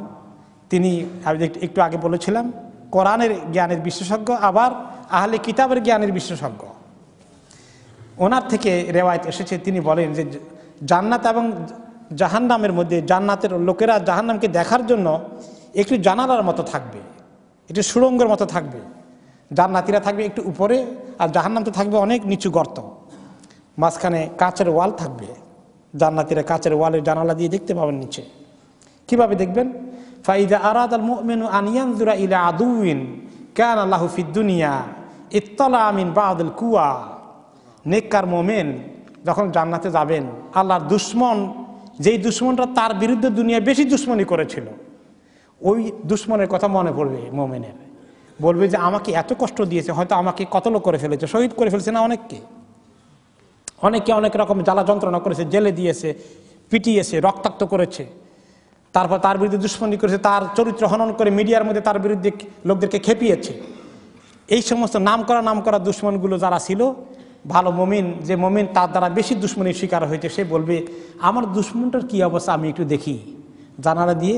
তিনি একটু আগে বলেছিলাম কোরআনের জ্ঞানের বিশেষজ্ঞ, আবার আহলে কিতাবের জ্ঞানের বিশেষজ্ঞ। ওনার থেকে রেওয়ায়েত এসেছে, তিনি বলেন যে জান্নাত এবং জাহান্নামের মধ্যে জান্নাতের লোকেরা জাহান্নামকে দেখার জন্য একটু জানালার মতো থাকবে, একটু সুড়ঙ্গের মতো থাকবে। জান্নাতীরা থাকবে একটু উপরে, আর জাহান্নাম তো থাকবে অনেক নিচু গর্ত, মাঝখানে কাচের ওয়াল থাকবে। জান্নাতীরা কাচের ওয়ালের জানালা দিয়ে দেখতে পাবেন নিচে। কিভাবে দেখবেন? ফাইদা আরাদাল মুমিনু আন ইয়ানজুরা ইলা আদুইন কানা লাহু ফিদ দুনিয়া ইত্তালা মিন বাদিল কুয়া। নেককার মুমিন যখন জান্নাতে যাবেন, আল্লাহর দুশমন, যেই দুশমনটা তার বিরুদ্ধে দুনিয়া বেশি দুশমনি করেছিল, ওই দুশমনের কথা মনে পড়বে মুমিনের। বলবে যে আমাকে এত কষ্ট দিয়েছে, হয়তো আমাকে কতল করে ফেলেছে, শহীদ করে ফেলেছে না, অনেকে অনেক রকম জ্বালা যন্ত্রণা করেছে, জেলে দিয়েছে, পিটিয়েছে, রক্তাক্ত করেছে, তারপর তার বিরুদ্ধে দুশ্মনী করেছে, তার চরিত্র হনন করে মিডিয়ার মধ্যে তার বিরুদ্ধে লোকদেরকে খেপিয়েছে। এই সমস্ত নাম করা দুশ্মনগুলো যারা ছিল, ভালো মুমিন, যে মুমিন তার দ্বারা বেশি দুশ্মনির শিকার হয়েছে, সে বলবে আমার দুশ্মনটার কি অবস্থা আমি একটু দেখি। জানালা দিয়ে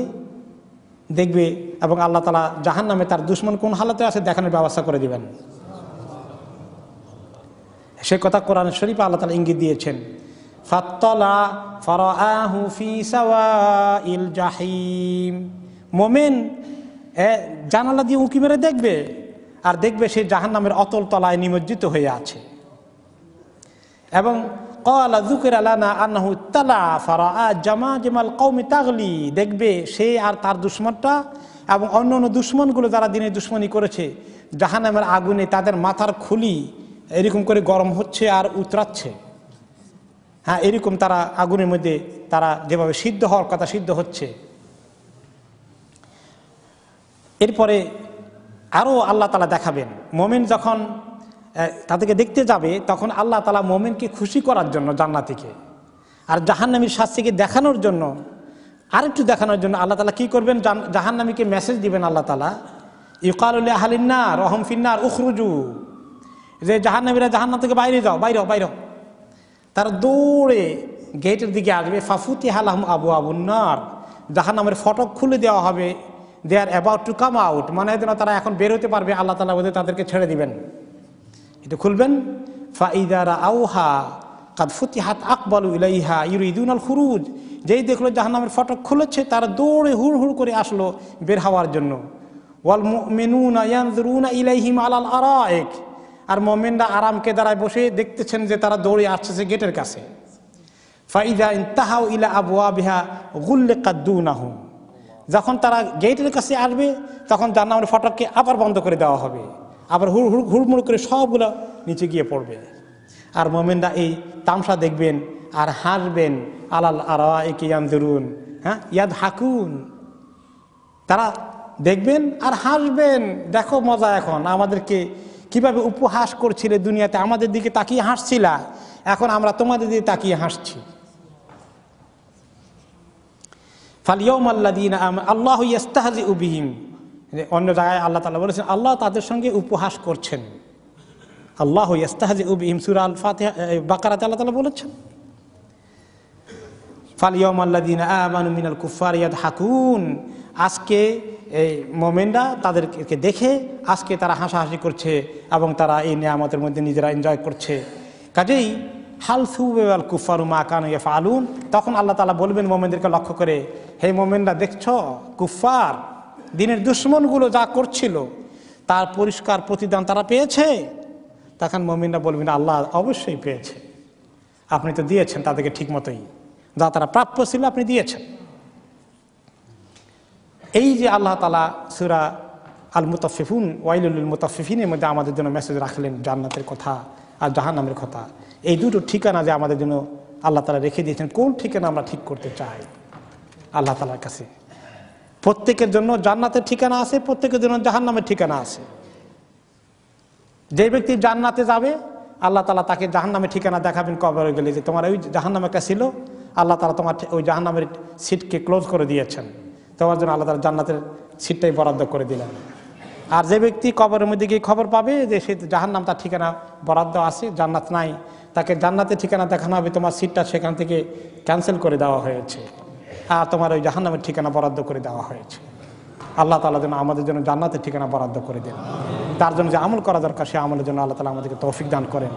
দেখবে, এবং আল্লাহ তাআলা জাহান্নামে তার দুশ্মন কোন হালাতে আছে দেখানোর ব্যবস্থা করে দিবেন। সে কথা কোরআন শরীফে আল্লাহ তাআলা ইঙ্গিত দিয়েছেন, ফাত্তালা ফারাআহু ফি সাওয়াইল জাহিম। মুমিন জানালা দিয়ে উঁকি মেরে দেখবে, আর দেখবে সে জাহান্নামের অতল তলায় নিমজ্জিত হয়ে আছে। এবং ক্বালা যুকিরা লানা আন্নাহু তালা ফারাআ জামাজিমাল কওমি তাগলি। দেখবে সে আর তার দুশমনটা এবং অন্য দুশমনগুলো যারা দিনে দুশমনি করেছে, জাহান্নামের আগুনে তাদের মাথার খুলি এরকম করে গরম হচ্ছে আর উতরাচ্ছে। হ্যাঁ, এরকম তারা আগুনের মধ্যে তারা যেভাবে সিদ্ধ হওয়ার কথা সিদ্ধ হচ্ছে। এরপরে আরও আল্লাহ তাআলা দেখাবেন, মুমিন যখন তাদেরকে দেখতে যাবে, তখন আল্লাহ তাআলা মুমিনকে খুশি করার জন্য জান্নাতীকে আর জাহান্নামীর শাস্তিকে দেখানোর জন্য, আরেকটু দেখানোর জন্য আল্লাহ তাআলা কি করবেন? জাহান্নামীকে মেসেজ দিবেন আল্লাহ তাআলা, ইউকালু লি আহলিন নার ওয়া হুম ফিন নার উখরুজু, যে জাহান্নামীরা জাহান্নাম থেকে বাইরে যাও, বাইরে। তারা দৌড়ে গেটের দিকে আসবে, ফাফুতিহা লাহুম আবওয়াবুন নার, জাহান্নামের ফটক খুলে দেওয়া হবে, দে আর অ্যাবাউট টু কাম আউট, মানে যেন তারা এখন বের হতে পারবে, আল্লাহ তাআলা ওদের তাদেরকে ছেড়ে দিবেন। এটা খুলবেন, ফাইদা রাআউহা কাদ ফুতিহাত আকবালু ইলাইহা ইউরিদুনাল খুরুজ, যেই দেখলো জাহান্নামের ফটক খুলেছে, তারা দৌড়ে হুড় করে আসলো বের হওয়ার জন্য। ওয়াল মুমিনুনা ইয়ানজুরুনা ইলাইহিম আলাল আরাইক, আর মুমিনরা আরামকে দাঁড়ায় বসে দেখতেছেন যে তারা দৌড়ে আসছে গেটের কাছে। ফাইদা ইনতাহাউ ইলা আবওয়াবিহা গুল্লিকাত দুনাহুম, যখন তারা গেটের কাছে আসবে, তখন জাহান্নামের ফটককে আবার বন্ধ করে দেওয়া হবে, আবার হুড়মুড় করে সবগুলো নিচে গিয়ে পড়বে। আর মুমিনরা এই তামসা দেখবেন আর হাসবেন, আলাল আরাইকি ইয়ানজুরুন, হ্যাঁ ইয়াদহাকুন, তারা দেখবেন আর হাসবেন। দেখো মজা, এখন আমাদেরকে কিভাবে উপহাস করছিলে দুনিয়াতে, আমাদের দিকে তাকিয়ে হাসছিলা, এখন আমরা তোমাদের দিকে তাকিয়ে হাসছি। ফালিয়াউমাল্লাযীনা আল্লাহু ইস্তাহজিউ বিহিম, অন্য জায়গায় আল্লাহ তাআলা বলেছেন আল্লাহ তাদের সঙ্গে উপহাস করছেন। আল্লাহু ইস্তাহজিউ বিহিম, সূরা আল ফাতিহা বাকারাতে আল্লাহ তাআলা বলেছেন ফালিয়াউমাল্লাযীনা আমানু মিনাল কুফফারি ইয়াদহাকুন, আজকে এই মুমিনরা তাদেরকে দেখে আজকে তারা হাসাহাসি করছে এবং তারা এই নিয়ামতের মধ্যে নিজেরা এনজয় করছে। কাজেই হাল সুবাল কুফারু মা কানু ইয়াফআলুন, তখন আল্লাহ তাআলা বলবেন মুমিনদেরকে লক্ষ্য করে, হে মুমিনরা দেখছো কুফার দিনের দুশমনগুলো যা করছিল তার পরিষ্কার প্রতিদান তারা পেয়েছে? তখন মুমিনরা বলবেন আল্লাহ অবশ্যই পেয়েছে, আপনি তো দিয়েছেন তাদেরকে ঠিক মতোই, যা তারা প্রাপ্য ছিল আপনি দিয়েছেন। এই যে আল্লাহ তাআলা সূরা আল মুতাফফিফুন ওয়াইলুল লিল মুতাফফিফিনের মধ্যে আমাদের জন্য মেসেজ রাখলেন জান্নাতের কথা আর জাহান্নামের কথা, এই দুটো ঠিকানা যে আমাদের জন্য আল্লাহ তাআলা রেখে দিয়েছেন, কোন ঠিকানা আমরা ঠিক করতে চাই আল্লাহ তাআলার কাছে? প্রত্যেকের জন্য জান্নাতের ঠিকানা আছে, প্রত্যেকের জন্য জাহান্নামের ঠিকানা আছে। যে ব্যক্তি জান্নাতে যাবে আল্লাহ তাআলা তাকে জাহান্নামের ঠিকানা দেখাবেন কবরে গেলে, যে তোমার ওই জাহান্নাম একটা ছিল, আল্লাহ তাআলা তোমার ওই জাহান্নামের সিটকে ক্লোজ করে দিয়েছেন, তোমার জন্য আল্লাহ তাআলা জান্নাতের সিটটাই বরাদ্দ করে দিলেন। আর যে ব্যক্তি কবরের মধ্যে গিয়ে খবর পাবে যে সে জাহান্নাম তার ঠিকানা বরাদ্দ আছে, জান্নাত নাই, তাকে জান্নাতের ঠিকানা দেখানো হবে, তোমার সিটটা সেখান থেকে ক্যান্সেল করে দেওয়া হয়েছে আর তোমার ওই জাহান্নামের ঠিকানা বরাদ্দ করে দেওয়া হয়েছে। আল্লাহ তাআলা যেন আমাদের জন্য জান্নাতের ঠিকানা বরাদ্দ করে দেন। তার জন্য যে আমল করা দরকার সে আমলের জন্য আল্লাহ তাআলা আমাদেরকে তৌফিক দান করেন।